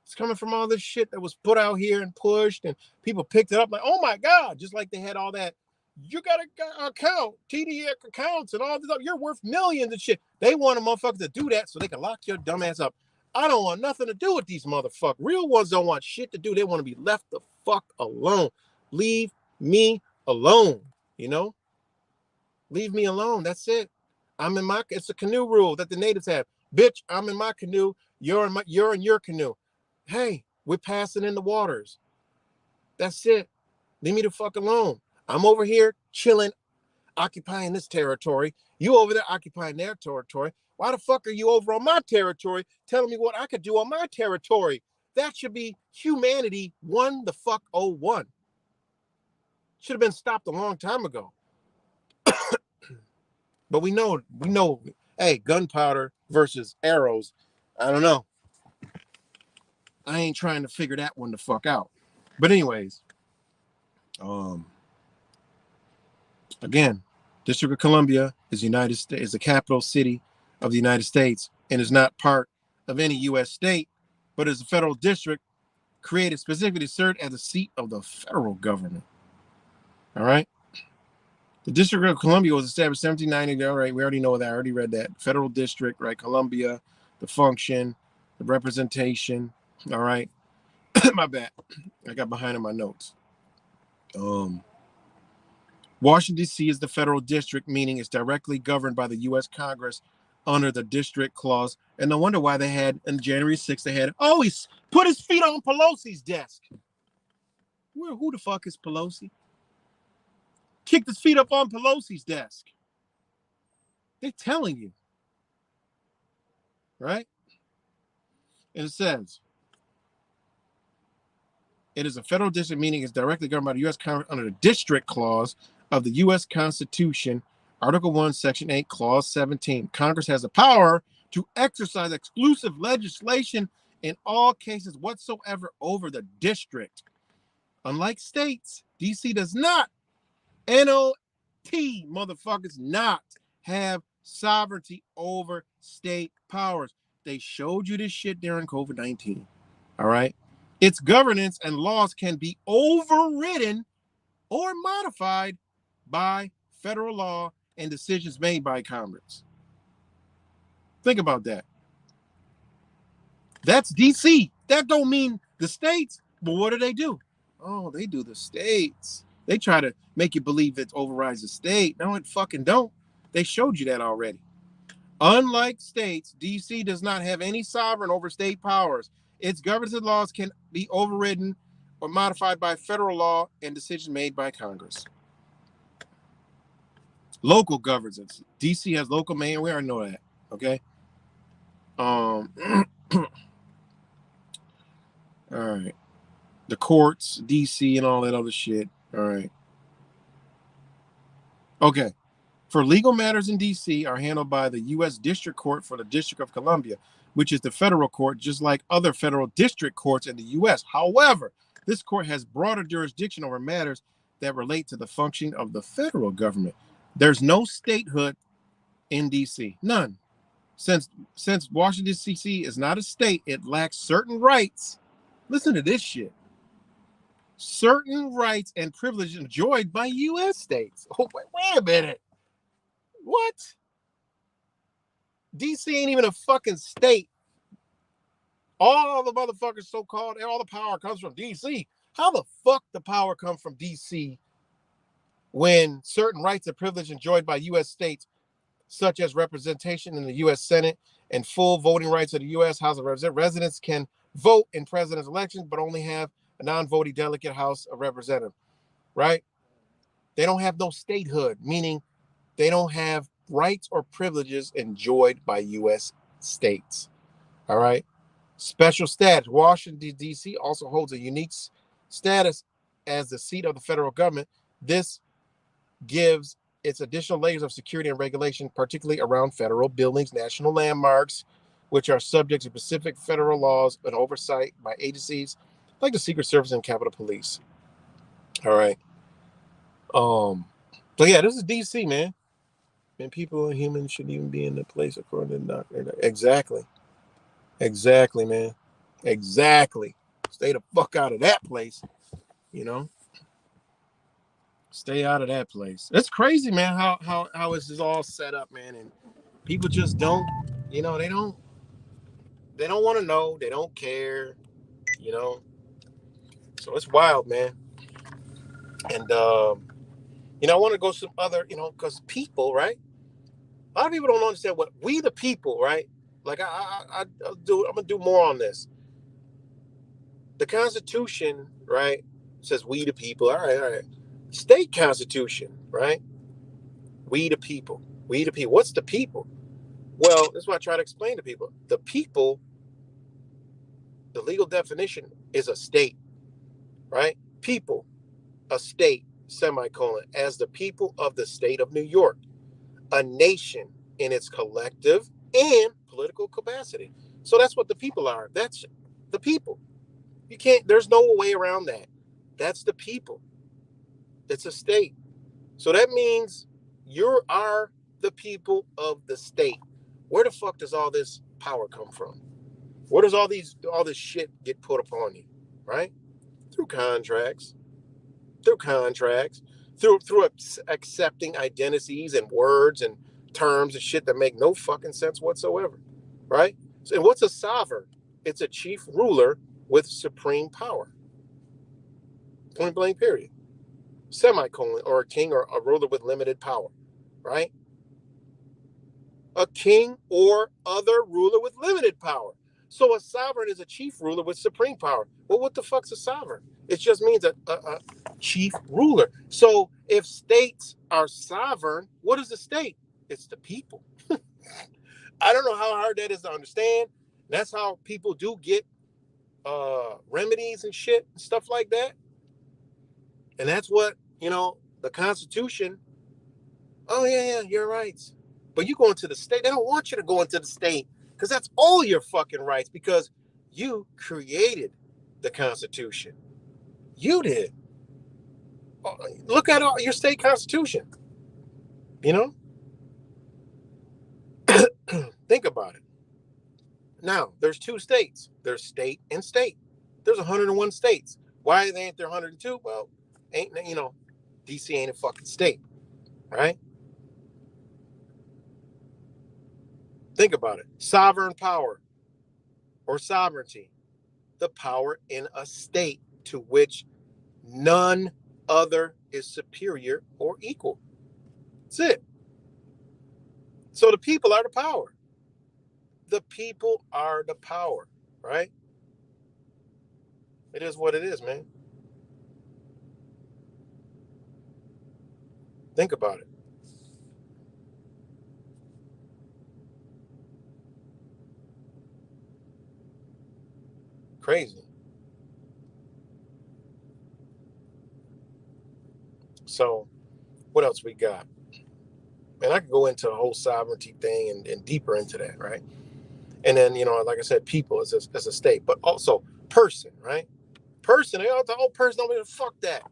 It's coming from all this shit that was put out here and pushed, and people picked it up like, oh my God, just like they had all that. You got an account, TD accounts, and all this stuff. You're worth millions and shit. They want a motherfucker to do that so they can lock your dumb ass up. I don't want nothing to do with these motherfuckers. Real ones don't want shit to do. They want to be left the fuck alone. Leave me alone, you know? Leave me alone. That's it. It's a canoe rule that the natives have. Bitch, I'm in my canoe. You're in your canoe. Hey, we're passing in the waters. That's it. Leave me the fuck alone. I'm over here chilling, occupying this territory. You over there occupying their territory. Why the fuck are you over on my territory telling me what I could do on my territory? That should be humanity 1-the-fuck-01. Should have been stopped a long time ago. But we know, hey, gunpowder versus arrows. I don't know. I ain't trying to figure that one the fuck out. But anyways, again, District of Columbia is the capital city of the United States and is not part of any U.S. state, but is a federal district created specifically to serve as the seat of the federal government. All right. The District of Columbia was established in 1790. All right, we already know that. I already read that. Federal district, right? Columbia, the function, the representation. All right. My bad. I got behind in my notes. Washington, D.C. is the federal district, meaning it's directly governed by the U.S. Congress under the district clause. And no wonder why they had, on January 6th, they had always put his feet on Pelosi's desk. Who the fuck is Pelosi? Kicked his feet up on Pelosi's desk. They're telling you. Right? And it says, it is a federal district, meaning it's directly governed by the U.S. Congress under the district clause of the U.S. Constitution, Article 1, Section 8, Clause 17. Congress has the power to exercise exclusive legislation in all cases whatsoever over the district. Unlike states, D.C. does not, N-O-T, motherfuckers, not have sovereignty over state powers. They showed you this shit during COVID-19. All right? Its governance and laws can be overridden or modified by federal law and decisions made by Congress. Think about that. That's DC. That don't mean the states, but what do? Oh, they do the states. They try to make you believe it overrides the state. No, it fucking don't. They showed you that already. Unlike states, DC does not have any sovereign over state powers. Its governance and laws can be overridden or modified by federal law and decisions made by Congress. Local governance. DC has local mayor. We already know that. Okay. All right. The courts, DC, and all that other shit. All right. Okay. For legal matters in DC are handled by the U.S. District Court for the District of Columbia, which is the federal court, just like other federal district courts in the U.S. However, this court has broader jurisdiction over matters that relate to the functioning of the federal government. There's no statehood in D.C. None. Since Washington, D.C. is not a state, it lacks certain rights. Listen to this shit. Certain rights and privileges enjoyed by U.S. states. Oh, wait a minute. What? DC ain't even a fucking state. All the motherfuckers so-called, all the power comes from DC. How the fuck the power come from DC when certain rights and privileges enjoyed by U.S. states, such as representation in the U.S. Senate and full voting rights of the U.S. House of Representatives, residents can vote in president's elections, but only have a non-voting delegate House of Representatives, right? They don't have no statehood, meaning they don't have rights or privileges enjoyed by U.S. states. All right. Special status. Washington, D.C. also holds a unique status as the seat of the federal government. This gives its additional layers of security and regulation, particularly around federal buildings, national landmarks, which are subject to specific federal laws and oversight by agencies like the Secret Service and Capitol Police. All right. So yeah, this is D.C., man. And people and humans shouldn't even be in the place according to the doctor. Exactly, man. Exactly. Stay the fuck out of that place. You know. Stay out of that place. It's crazy, man. How this is all set up, man. And people just don't. You know, they don't want to know. They don't care. You know. So it's wild, man. And you know, I want to go some other. You know, because people, right? A lot of people don't understand what we the people, right? Like I'm gonna do more on this. The Constitution, right, says we the people. All right. State Constitution, right? We the people. We the people. What's the people? Well, that's what I try to explain to people. The people, the legal definition is a state, right? People, a state, semicolon, as the people of the state of New York. A nation in its collective and political capacity. So that's what the people are. That's the people. You can't, there's no way around that. That's the people. It's a state. So that means you are the people of the state. Where the fuck does all this power come from? Where does all this shit get put upon you? Right? Through contracts. Through accepting identities and words and terms and shit that make no fucking sense whatsoever, right? So, and what's a sovereign? It's a chief ruler with supreme power. Point blank, period. semicolon, or a king or a ruler with limited power, right? A king or other ruler with limited power. So a sovereign is a chief ruler with supreme power. Well, what the fuck's a sovereign? It just means a chief ruler. So if states are sovereign, what is the state? It's the people. I don't know how hard that is to understand. That's how people do get remedies and shit and stuff like that. And that's what, the Constitution. Oh, yeah, you're right. But you go into the state, they don't want you to go into the state because that's all your fucking rights because you created the Constitution. You did. Look at your state constitution. You know? Think about it. Now, there's two states. There's state and state. There's 101 states. Why ain't there 102? Well, DC ain't a fucking state, right? Think about it. Sovereign power or sovereignty, the power in a state to which none other is superior or equal. That's it. So the people are the power. The people are the power, right? It is what it is, man. Think about it. Crazy. So, what else we got? And I could go into the whole sovereignty thing and deeper into that, right? And then, like I said, people as a state, but also person, right? Person, the whole person, don't mean fuck that.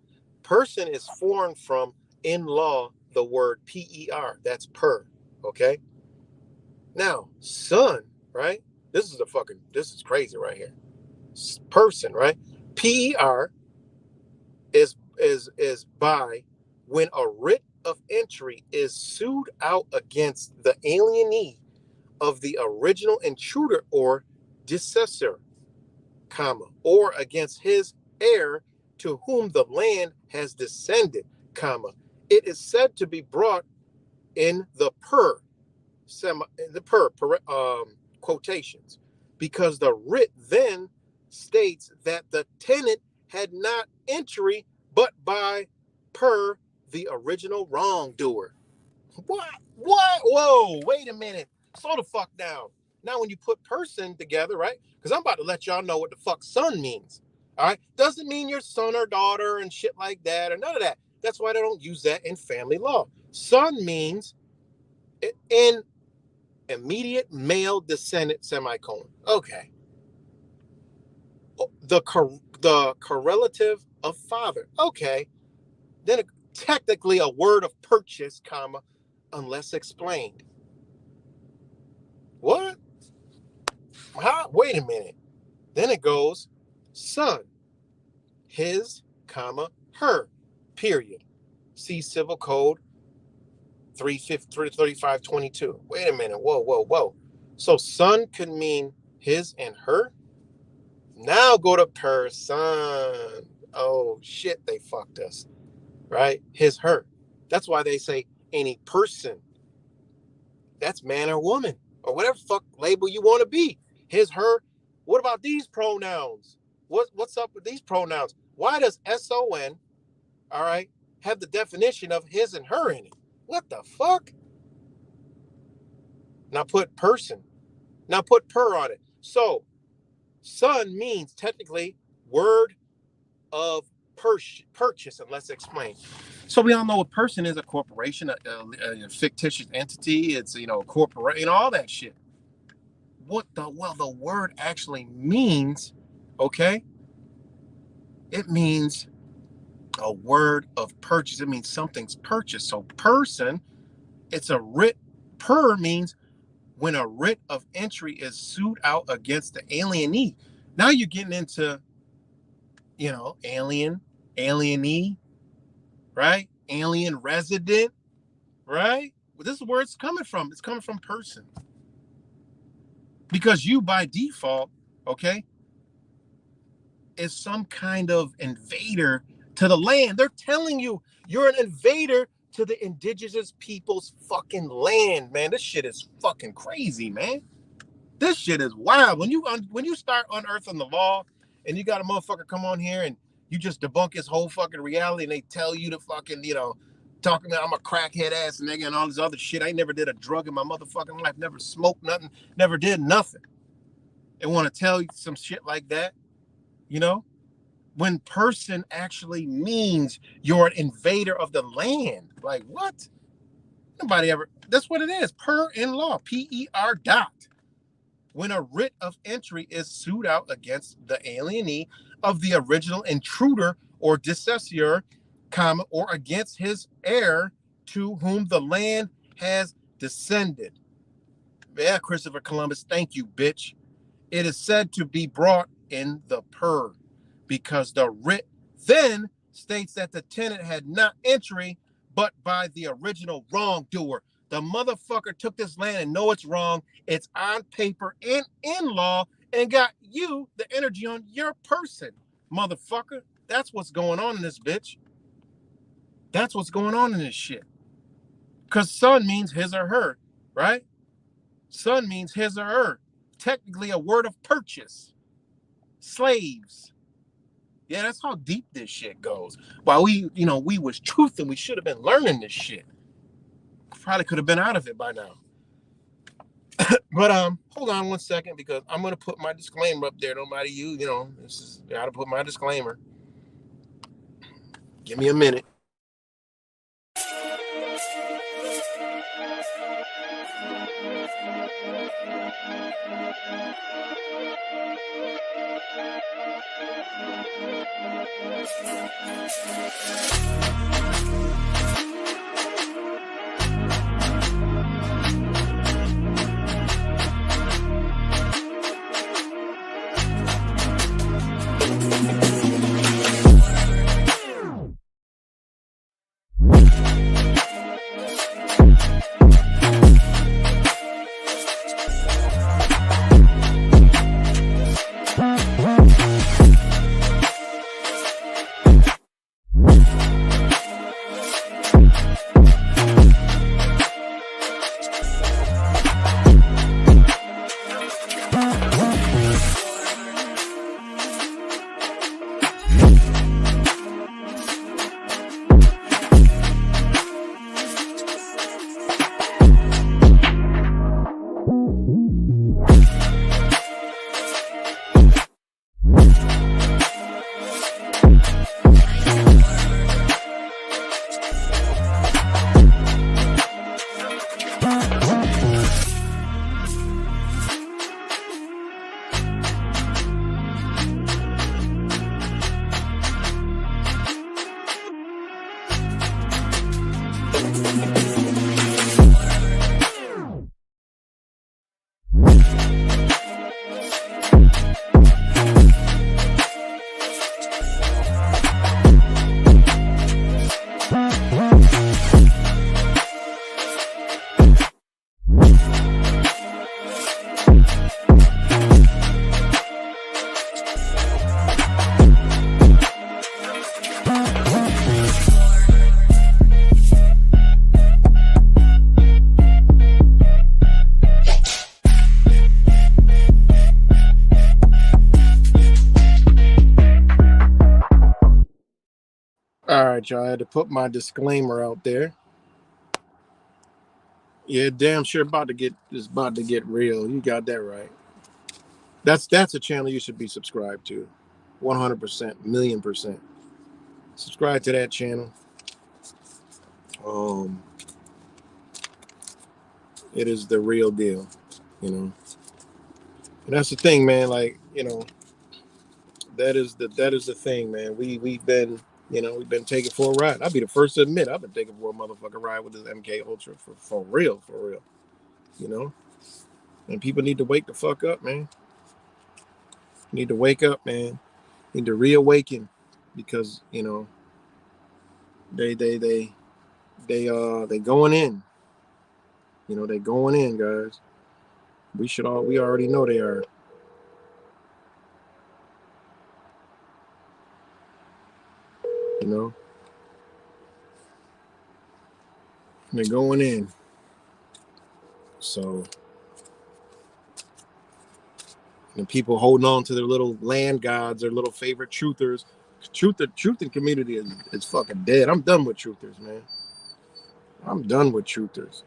Person is formed from, in law, the word per. That's per, okay? Now, son, right? This is crazy right here. Person, right? Per is by when a writ of entry is sued out against the alienee of the original intruder or decessor, comma, or against his heir to whom the land has descended, comma. It is said to be brought in the quotations, because the writ then states that the tenant had not entry but by per the original wrongdoer. What? Whoa, wait a minute. Slow the fuck down. Now, when you put person together, right? Because I'm about to let y'all know what the fuck son means. All right? Doesn't mean your son or daughter and shit like that or none of that. That's why they don't use that in family law. Son means in immediate male descendant, semicolon. Okay. The correlative of father. Okay. Then technically a word of purchase, comma, unless explained. What? Huh? Wait a minute. Then it goes son, his, comma, her, period. See Civil Code 33522. Wait a minute. Whoa. So son could mean his and her? Now go to person. Oh, shit, they fucked us. Right? His, her. That's why they say any person. That's man or woman or whatever fuck label you want to be. His, her. What about these pronouns? What's up with these pronouns? Why does son, all right, have the definition of his and her in it? What the fuck? Now put person. Now put per on it. So son means technically word of purchase, and let's explain. So we all know a person is a corporation, a fictitious entity. It's corporate, all that shit. The word actually means, okay? It means a word of purchase. It means something's purchased. So person, it's a writ. Per means when a writ of entry is sued out against the alienee. Now you're getting into, alienee, right? Alien resident, right? Well, this is where it's coming from. It's coming from person. Because you, by default, okay, is some kind of invader to the land. They're telling you you're an invader to the indigenous people's fucking land, man. This shit is fucking crazy, man. This shit is wild. When you start unearthing the law and you got a motherfucker come on here and you just debunk his whole fucking reality and they tell you to fucking, talking about I'm a crackhead ass nigga and all this other shit. I never did a drug in my motherfucking life, never smoked nothing, never did nothing. And want to tell you some shit like that, when person actually means you're an invader of the land. Like what? Nobody ever, that's what it is. Per in law, PER dot. When a writ of entry is sued out against the alienee of the original intruder or dissessor, or against his heir to whom the land has descended. Yeah, Christopher Columbus, thank you, bitch. It is said to be brought in the per, because the writ then states that the tenant had not entry, but by the original wrongdoer. The motherfucker took this land and know it's wrong. It's on paper and in law and got you the energy on your person, motherfucker. That's what's going on in this bitch. That's what's going on in this shit. Because son means his or her, right? Son means his or her. Technically a word of purchase. Slaves. Yeah, that's how deep this shit goes. While we was truth and we should have been learning this shit. Probably could have been out of it by now. But hold on one second, because I'm gonna put my disclaimer up there. Nobody, this is gotta put my disclaimer. Give me a minute. All right, y'all. I had to put my disclaimer out there. Yeah, damn sure about to get real. You got that right. That's a channel you should be subscribed to. 100%, million percent. Subscribe to that channel. It is the real deal, And that's the thing, man. Like, that is the thing, man. We've been taking for a ride. I'll be the first to admit I've been taking for a motherfucking ride with this MK Ultra for real. And people need to wake the fuck up, man. Need to wake up, man. Need to reawaken, because they going in. They going in, guys. We already know they are. know. And they're going in. So the people holding on to their little land gods, their little favorite truthers. Truthing community is fucking dead. I'm done with truthers, man. I'm done with truthers.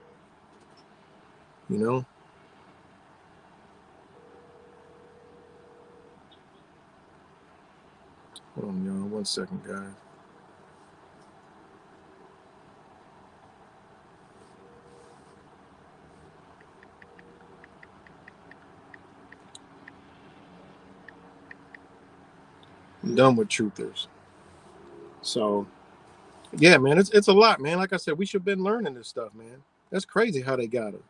You know? Hold on, y'all. 1 second, guys. I'm done with truthers. So, yeah, man, it's a lot, man. Like I said, we should have been learning this stuff, man. That's crazy how they got it.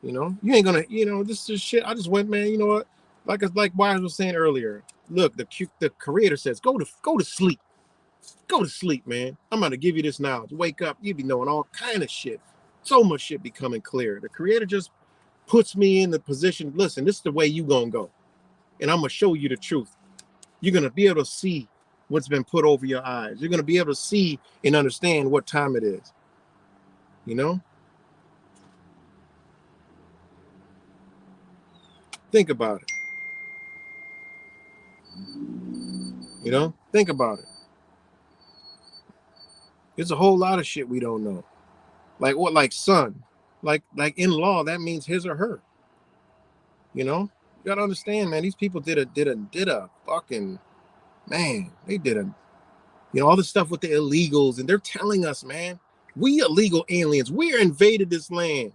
You know, you ain't gonna, this is shit. I just went, man. You know what? Like Wise was saying earlier. Look, the creator says, go to sleep. Go to sleep, man. I'm gonna give you this knowledge. Wake up. You be knowing all kind of shit. So much shit becoming clear. The creator just puts me in the position. Listen, this is the way you gonna go, and I'm gonna show you the truth. You're gonna be able to see what's been put over your eyes. You're gonna be able to see and understand what time it is. You know. Think about it. You know. Think about it. There's a whole lot of shit we don't know. Like what? Like son. Like in law, that means his or her. You know. You gotta understand, man. These people did a fucking man. They did a all the stuff with the illegals, and they're telling us, man, we illegal aliens. We invaded this land.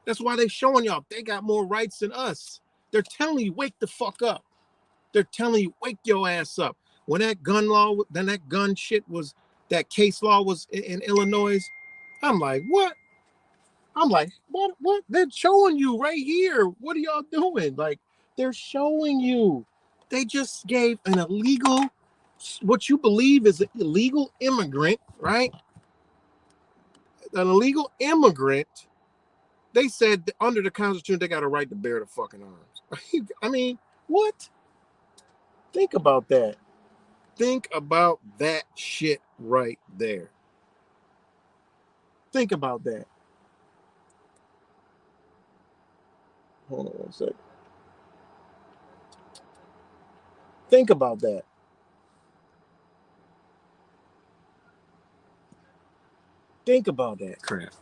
That's why they're showing y'all they got more rights than us. They're telling you, wake the fuck up. They're telling you, wake your ass up. When that gun law, then that gun shit was, that case law was in Illinois. I'm like, what? I'm like, what? They're showing you right here. What are y'all doing? Like, they're showing you. They just gave an illegal, what you believe is an illegal immigrant, right? An illegal immigrant. They said under the Constitution, they got a right to bear the fucking arms. I mean, what? Think about that. Think about that shit right there. Think about that. Hold on 1 second. Think about that. Think about that crap.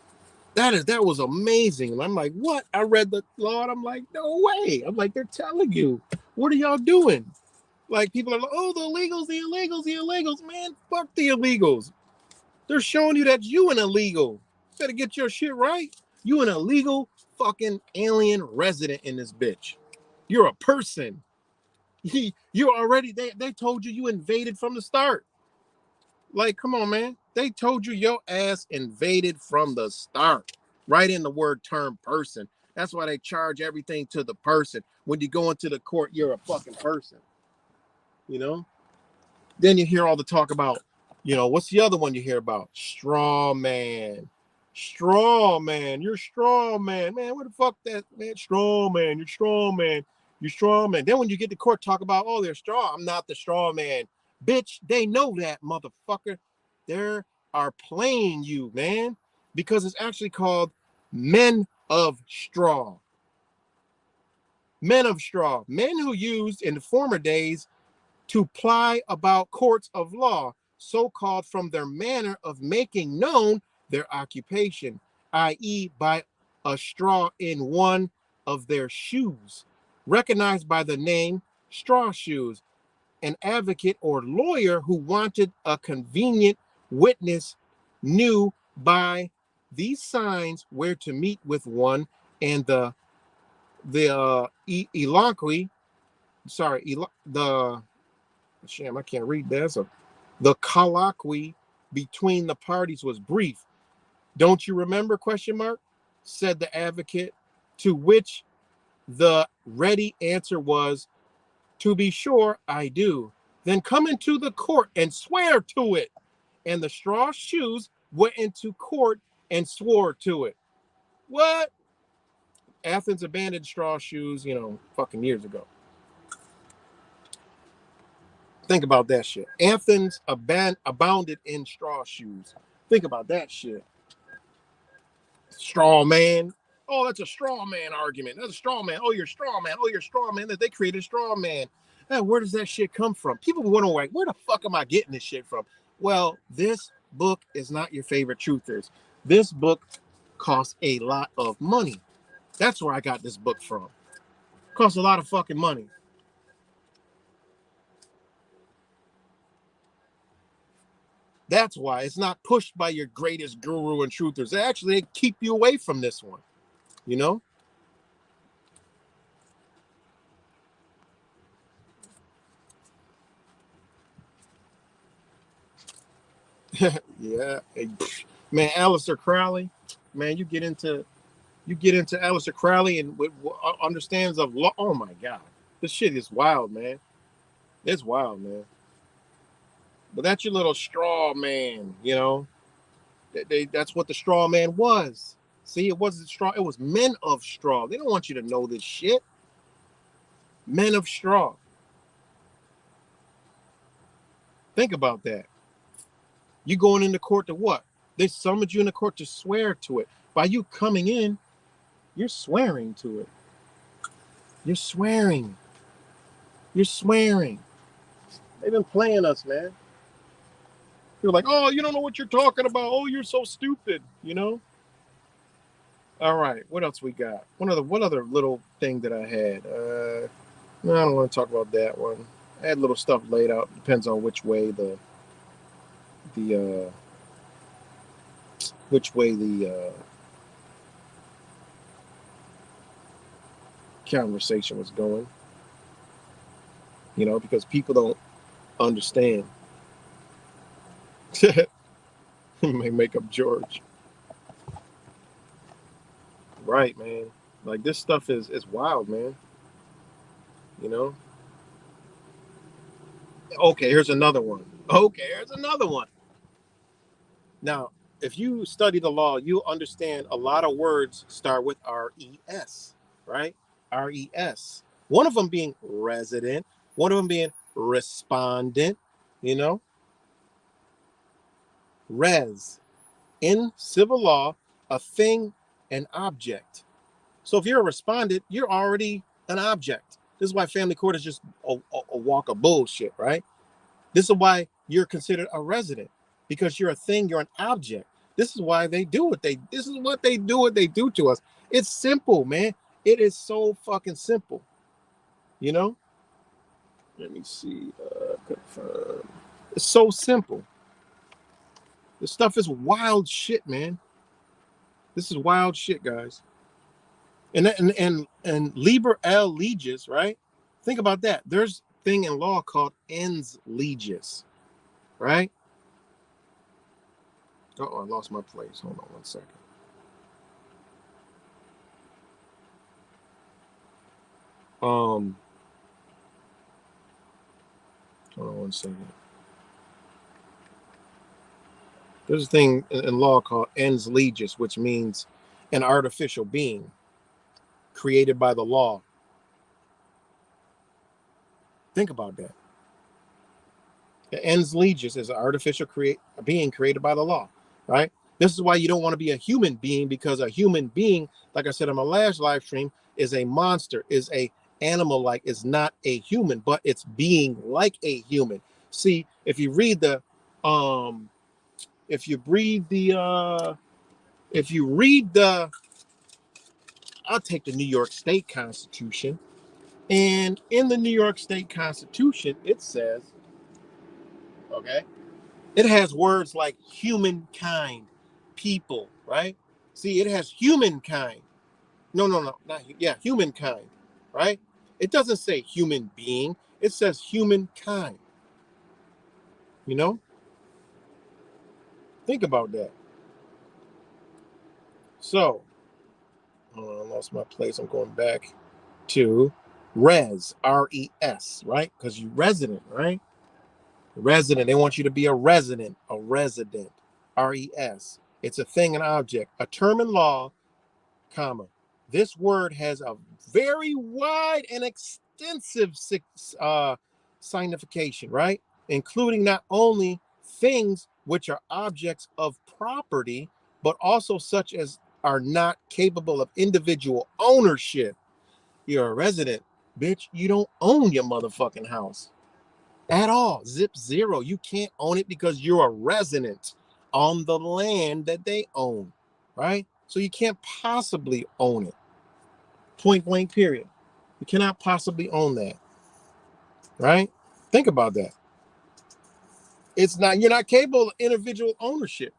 That was amazing. And I'm like, what? I read the law and I'm like, no way. I'm like, they're telling you. What are y'all doing? Like people are like, oh, the illegals, the illegals, the illegals. Man, fuck the illegals. They're showing you that you an illegal. Better get your shit right. You an illegal fucking alien resident in this bitch. You're a person. You already, they told you invaded from the start. Like, come on, man. They told you your ass invaded from the start. Right in the word term person. That's why they charge everything to the person. When you go into the court, you're a fucking person. You know? Then you hear all the talk about, what's the other one you hear about? Straw man. Straw man. You're straw man. Man, what the fuck that, man? Straw man. You're straw man. You're straw man. Then when you get to court, talk about, oh, they're straw. I'm not the straw man. Bitch, they know that, motherfucker. They are playing you, man. Because it's actually called men of straw. Men of straw. Men who used in the former days to ply about courts of law, so called from their manner of making known their occupation, i.e., by a straw in one of their shoes, recognized by the name straw shoes. An advocate or lawyer who wanted a convenient witness knew by these signs where to meet with one, and the eloquy, the shame, I can't read that. So the colloquy between the parties was brief. Don't you remember? Question mark, said the advocate, to which the ready answer was, to be sure, I do. Then come into the court and swear to it. And the straw shoes went into court and swore to it. What? Athens abandoned straw shoes, fucking years ago. Think about that shit. Athens abounded in straw shoes. Think about that shit. Straw man. Oh, that's a straw man argument. That's a straw man. Oh, you're straw man. Oh, you're straw man. That they created straw man. Where does that shit come from? People wonder, like, where the fuck am I getting this shit from? Well, this book is not your favorite truthers. This book costs a lot of money. That's where I got this book from. Costs a lot of fucking money. That's why it's not pushed by your greatest guru and truthers. They actually keep you away from this one, you know? Yeah. Man, Aleister Crowley, man, you get into Aleister Crowley and with understands of law. Oh my God. This shit is wild, man. It's wild, man. But that's your little straw man, you know? That's what the straw man was. See, it wasn't straw. It was men of straw. They don't want you to know this shit. Men of straw. Think about that. You going into court to what? They summoned you into court to swear to it. By you coming in, you're swearing to it. You're swearing. You're swearing. They've been playing us, man. You're like, oh, you don't know what you're talking about. Oh, you're so stupid, you know? All right, what else we got? What other little thing that I had? No, I don't want to talk about that one. I had little stuff laid out. Depends on which way the conversation was going. You know, because people don't understand. May make up George. Right, man. Like this stuff is wild, man. You know? Okay, here's another one. Now, if you study the law, you understand a lot of words start with RES, right? RES. One of them being resident, one of them being respondent, you know? Res. In civil law, a thing, an object. So if you're a respondent, you're already an object. This is why family court is just a walk of bullshit, right? This is why you're considered a resident, because you're a thing, you're an object. This is why they do what they do to us. It's simple, man. It is so fucking simple. You know? Let me see. Confirm. It's so simple. This stuff is wild shit, man. This is wild shit, guys. And Liber L Legis, right? Think about that. There's a thing in law called ens legis, right? Oh, I lost my place. Hold on 1 second. Hold on 1 second. There's a thing in law called ens legis, which means an artificial being created by the law. Think about that. The ens legis is an artificial being created by the law, right? This is why you don't want to be a human being, because a human being, like I said on my last live stream, is a monster, is a animal, like is not a human, but it's being like a human. See, if you read the I'll take the New York State Constitution, and in the New York State Constitution, it says, okay, it has words like humankind, people, right? See, it has humankind. No, not yeah, humankind, right? It doesn't say human being. It says humankind. You know? Think about that. So, I lost my place. I'm going back to res, R-E-S, right? Because you resident, right? Resident. They want you to be a resident, R-E-S. It's a thing, an object, a term in law, comma. This word has a very wide and extensive signification, right? Including not only things which are objects of property, but also such as are not capable of individual ownership. You're a resident, bitch. You don't own your motherfucking house at all. Zip zero. You can't own it because you're a resident on the land that they own, right? So you can't possibly own it. Point blank, period. You cannot possibly own that, right? Think about that. It's not, you're not capable of individual ownership,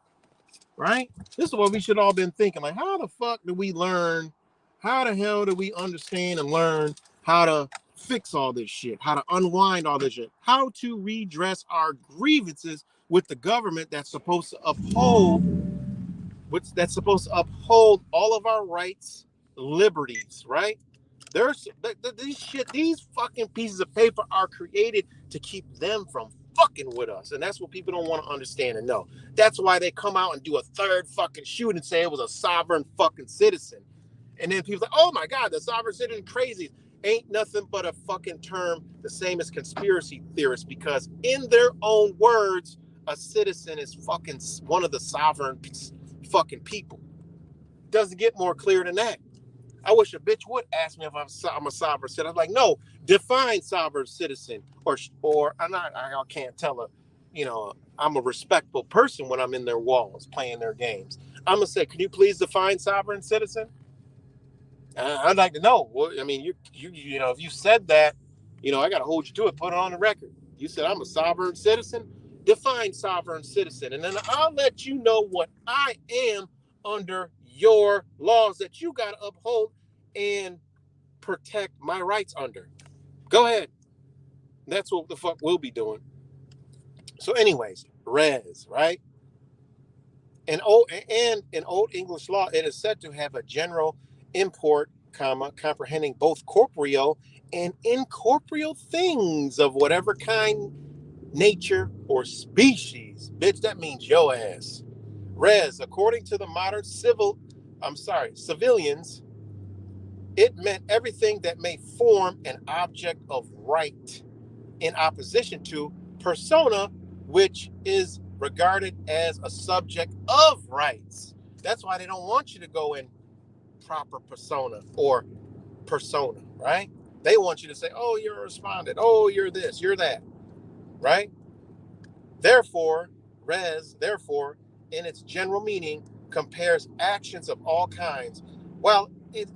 right? This is what we should all been thinking. Like, how the fuck do we learn? How the hell do we understand and learn how to fix all this shit? How to unwind all this shit? How to redress our grievances with the government that's supposed to uphold all of our rights, liberties, right? There's these fucking pieces of paper are created to keep them from fucking with us. And that's what people don't want to understand and know. That's why they come out and do a third fucking shoot and say it was a sovereign fucking citizen. And then people say, oh my God, the sovereign citizen crazy. Ain't nothing but a fucking term the same as conspiracy theorists, because in their own words, a citizen is fucking one of the sovereign fucking people. Doesn't get more clear than that. I wish a bitch would ask me if I'm a sovereign citizen. I'm like, no, define sovereign citizen, or I can't tell her, I'm a respectful person when I'm in their walls playing their games. I'm gonna say, can you please define sovereign citizen? I'd like to know. Well, I mean, if you said that, I got to hold you to it. Put it on the record. You said I'm a sovereign citizen. Define sovereign citizen, and then I'll let you know what I am under your laws that you got to uphold and protect my rights under. Go ahead. That's what the fuck we'll be doing. So, anyways, res, right? In old English law, it is said to have a general import, comprehending both corporeal and incorporeal things of whatever kind, nature, or species. Bitch, that means your ass. Res, according to the modern civilians, it meant everything that may form an object of right, in opposition to persona, which is regarded as a subject of rights. That's why they don't want you to go in proper persona or persona, right? They want you to say, oh, you're a respondent. Oh, you're this, you're that, right? Therefore, in its general meaning, compares actions of all kinds, while in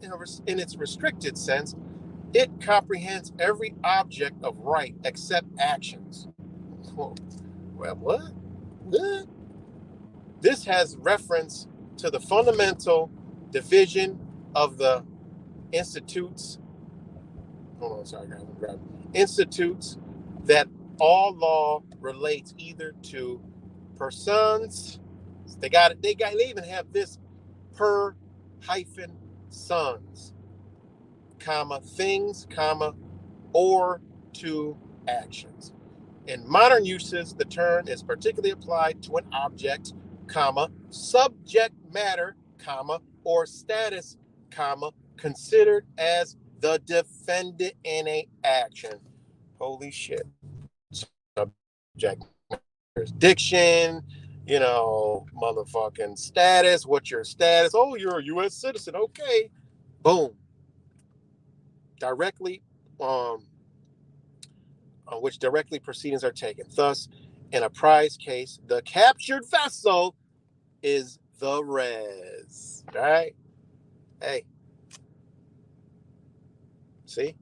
its restricted sense, it comprehends every object of right except actions. Well, what? This has reference to the fundamental division of the institutes. Hold on, sorry, guys. Institutes that all law relates either to persons. They even have this per hyphen sons, comma, things, comma, or to actions. In modern uses, the term is particularly applied to an object, comma, subject matter, comma, or status, comma, considered as the defendant in a action. Holy shit. Subject jurisdiction, motherfucking status. What's your status? Oh, you're a U.S. citizen. Okay. Boom. Directly, on which directly proceedings are taken. Thus, in a prize case, the captured vessel is the res. Right? Hey. See?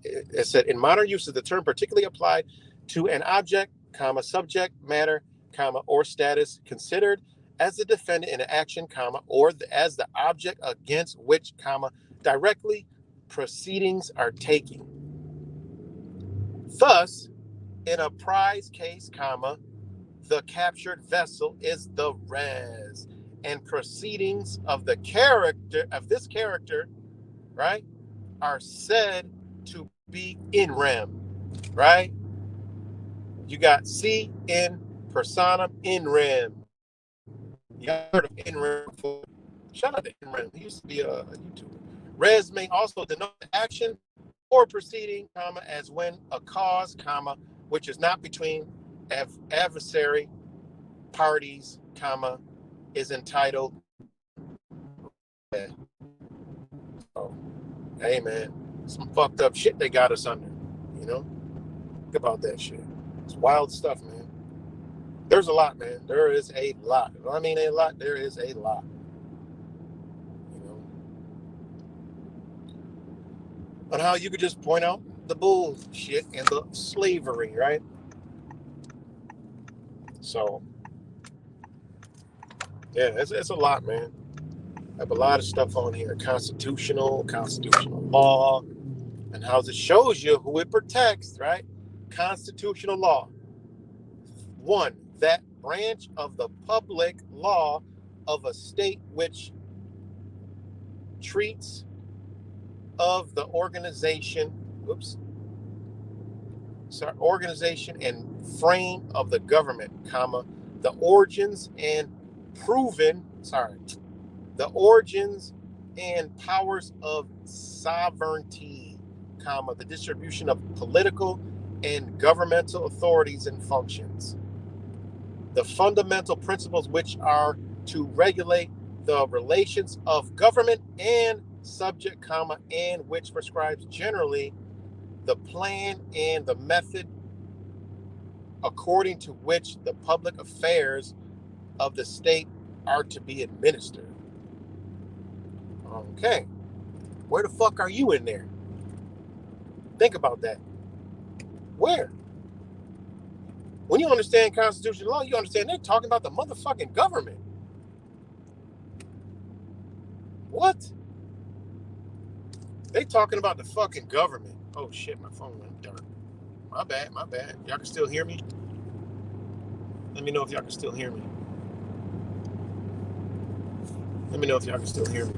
It said in modern use of the term particularly applied to an object, comma, subject matter, comma, or status considered as the defendant in an action, comma, or as the object against which, comma, directly proceedings are taking. Thus, in a prize case, comma, the captured vessel is the res, and proceedings of this character, right, are said to be in rem, right? You got C in personam in rem. You heard of in rem before? Shout out to in rem. He used to be a YouTuber. Res may also denote action or proceeding, comma, as when a cause, comma, which is not between adversary parties, comma, is entitled. Oh, hey man, some fucked up shit they got us under. You know, think about that shit. It's wild stuff, man. There's a lot, man. There is a lot. I mean, a lot. There is a lot. You know, on how you could just point out the bullshit and the slavery, right? So, yeah, it's a lot, man. I have a lot of stuff on here. Constitutional law, and how it shows you who it protects, right? Constitutional law. One, that branch of the public law of a state which treats of the organization, organization and frame of the government, comma, the origins and the origins and powers of sovereignty, comma, the distribution of political and governmental authorities and functions, the fundamental principles which are to regulate the relations of government and subject, comma, and which prescribes generally the plan and the method according to which the public affairs of the state are to be administered. Okay, where the fuck are you in there? Think about that. Where? When you understand constitutional law, you understand they're talking about the motherfucking government. What? They talking about the fucking government. Oh shit, my phone went dark. My bad. Y'all can still hear me? Let me know if y'all can still hear me. Let me know if y'all can still hear me.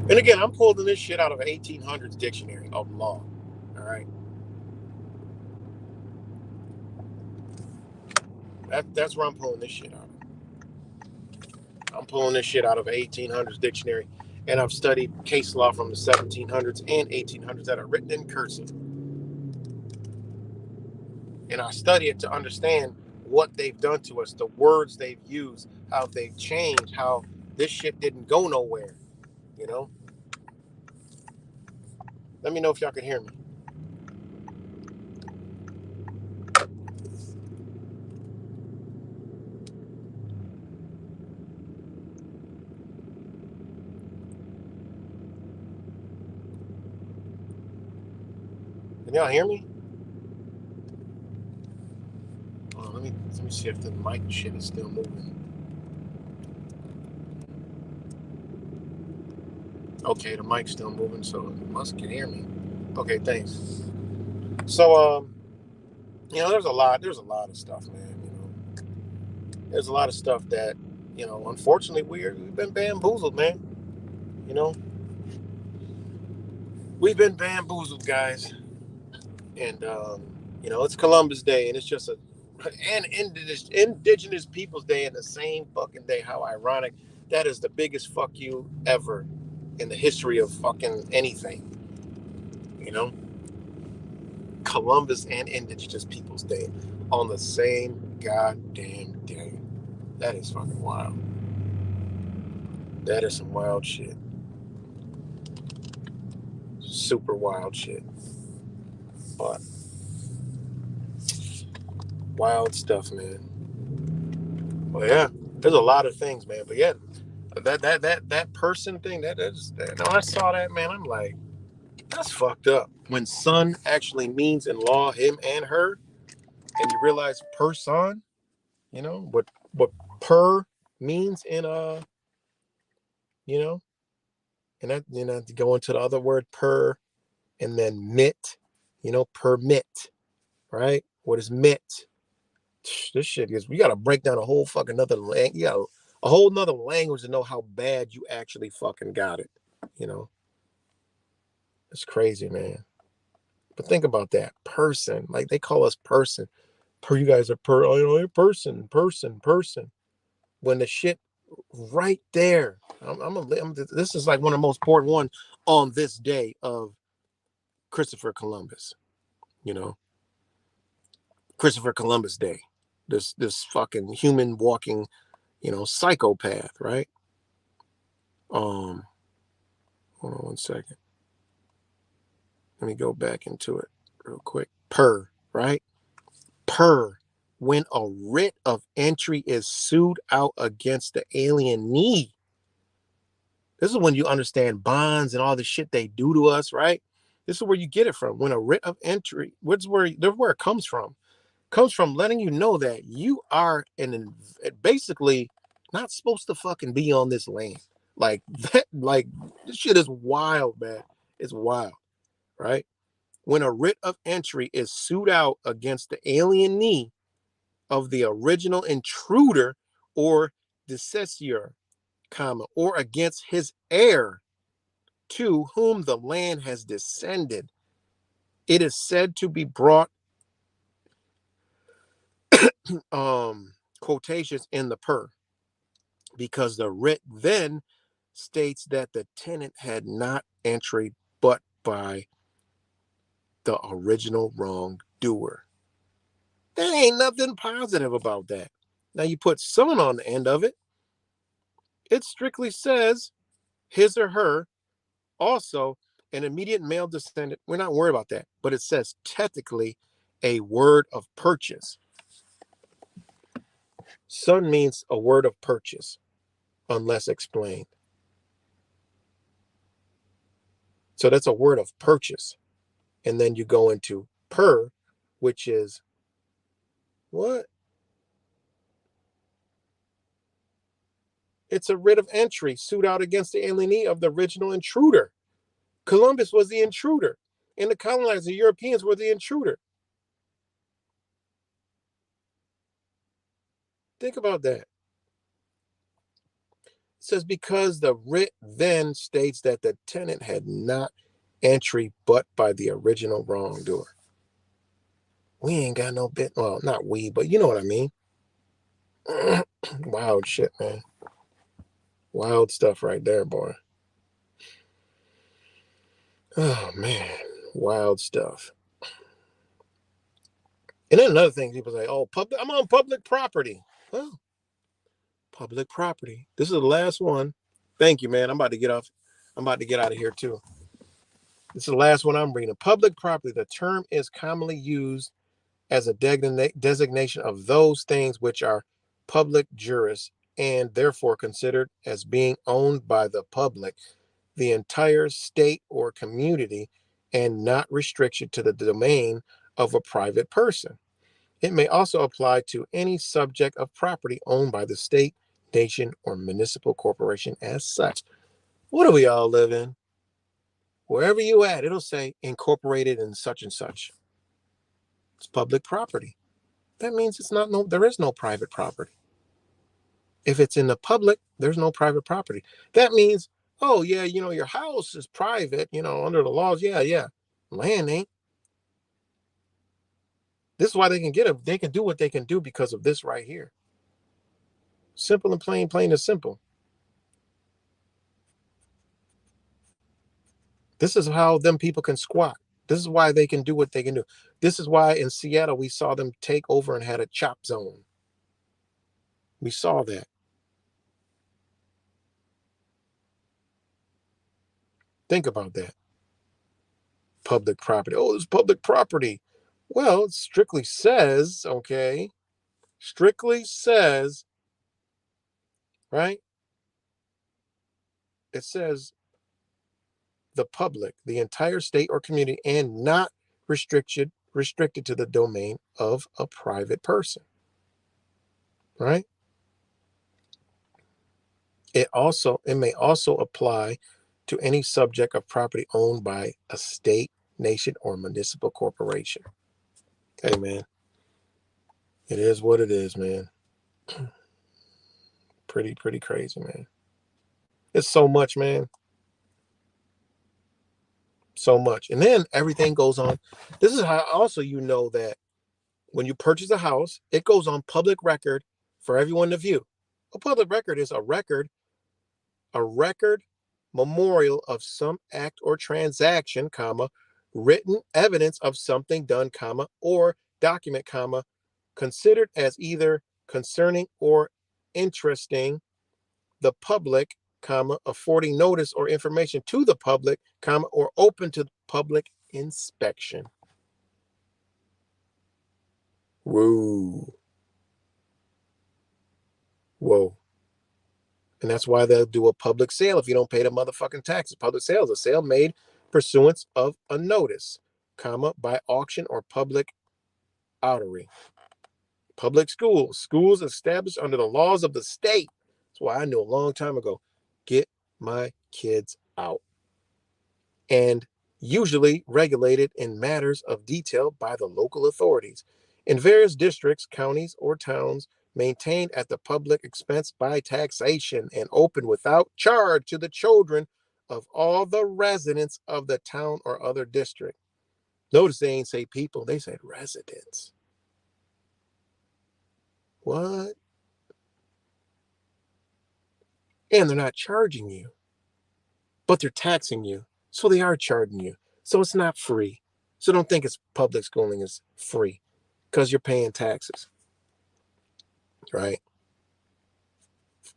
And again, I'm pulling this shit out of an 1800s dictionary of law. All right. That's where I'm pulling this shit out of. I'm pulling this shit out of an 1800s dictionary. And I've studied case law from the 1700s and 1800s that are written in cursive. And I study it to understand what they've done to us, the words they've used, how they've changed, how this shit didn't go nowhere, you know? Let me know if y'all can hear me. Can y'all hear me? Oh, let me see if the mic shit is still moving. Okay, the mic's still moving, so it must can hear me. Okay, thanks. So, you know, there's a lot of stuff, man. You know, there's a lot of stuff that, you know, unfortunately we've been bamboozled, man. You know, we've been bamboozled, guys. And you know, it's Columbus Day, and it's just an indigenous Peoples Day in the same fucking day. How ironic! That is the biggest fuck you ever in the history of fucking anything. You know, Columbus and Indigenous Peoples Day on the same goddamn day. That is fucking wild. That is some wild shit. Super wild shit. But wild stuff, man. Well, yeah, there's a lot of things, man. But yeah, that person thing, when I saw that, man, I'm like, that's fucked up. When son actually means in law him and her, and you realize person, you know what per means in you know, and that, you know, to go into the other word per, and then mit, you know, permit, right? What is mit? This shit is, we got to break down a whole fucking another language. You got a whole nother language to know how bad you actually fucking got it. You know, it's crazy, man. But think about that person. Like they call us person. You guys are you know, person. When the shit right there. This is like one of the most important ones on this day of Christopher Columbus. You know, Christopher Columbus Day. This fucking human walking, psychopath, right? Hold on one second. Let me go back into it real quick. Right? When a writ of entry is sued out against the alienee. This is when you understand bonds and all the shit they do to us, right? This is where you get it from. When a writ of entry, where it comes from. Comes from letting you know that you are basically not supposed to fucking be on this land. Like that, like this shit is wild, man. It's wild, right? When a writ of entry is sued out against the alienee of the original intruder or decessor, or against his heir to whom the land has descended, it is said to be brought quotations in the per, because the writ then states that the tenant had not entry but by the original wrongdoer. There ain't nothing positive about that. Now you put son on the end of it, it strictly says his or her, also an immediate male descendant. We're not worried about that, but it says technically a word of purchase. Son means a word of purchase, unless explained. So that's a word of purchase. And then you go into per, which is what? It's a writ of entry sued out against the alienee of the original intruder. Columbus was the intruder, and the colonizers, the Europeans, were the intruder. Think about that. It says because the writ then states that the tenant had not entry but by the original wrongdoer. We ain't got no bit. Well, not we, but you know what I mean. Wild shit, man. Wild stuff right there, boy. Oh man, wild stuff. And then another thing, people say, "Oh, I'm on public property." Well, public property. This is the last one. Thank you, man. I'm about to get off. I'm about to get out of here too. This is the last one I'm reading. Public property. The term is commonly used as a designation of those things which are public juris and therefore considered as being owned by the public, the entire state or community, and not restricted to the domain of a private person. It may also apply to any subject of property owned by the state, nation, or municipal corporation as such. What do we all live in? Wherever you at, it'll say incorporated in such and such. It's public property. That means there is no private property. If it's in the public, there's no private property. That means, oh yeah, your house is private, under the laws. Yeah. Land ain't. This is why they can do what they can do because of this right here. Simple and plain and simple. This is how them people can squat. This is why they can do what they can do. This is why in Seattle we saw them take over and had a chop zone. We saw that. Think about that. Public property. Oh, it's public property. Well, it strictly says, right? It says the public, the entire state or community, and not restricted to the domain of a private person. Right? It may also apply to any subject of property owned by a state, nation, or municipal corporation. Hey man, it is what it is, man. Pretty crazy, man. It's so much, man. So much. And then everything goes on. This is how also that when you purchase a house, it goes on public record for everyone to view. A public record is a record memorial of some act or transaction, comma, written evidence of something done, comma, or document, comma, considered as either concerning or interesting the public, comma, affording notice or information to the public, comma, or open to public inspection. Whoa. Whoa. And that's why they'll do a public sale if you don't pay the motherfucking taxes. Public sale is a sale made pursuant of a notice, comma, by auction or public outery. Public schools established under the laws of the state. That's why I knew a long time ago, get my kids out. And usually regulated in matters of detail by the local authorities. In various districts, counties, or towns, maintained at the public expense by taxation and open without charge to the children of all the residents of the town or other district. Notice they ain't say people, they said residents. What? And they're not charging you, but they're taxing you. So they are charging you. So it's not free. So don't think it's public schooling is free because you're paying taxes. Right?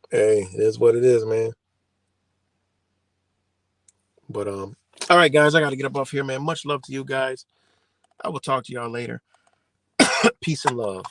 Hey, it is what it is, man. But all right, guys, I got to get up off here, man. Much love to you guys. I will talk to y'all later. Peace and love.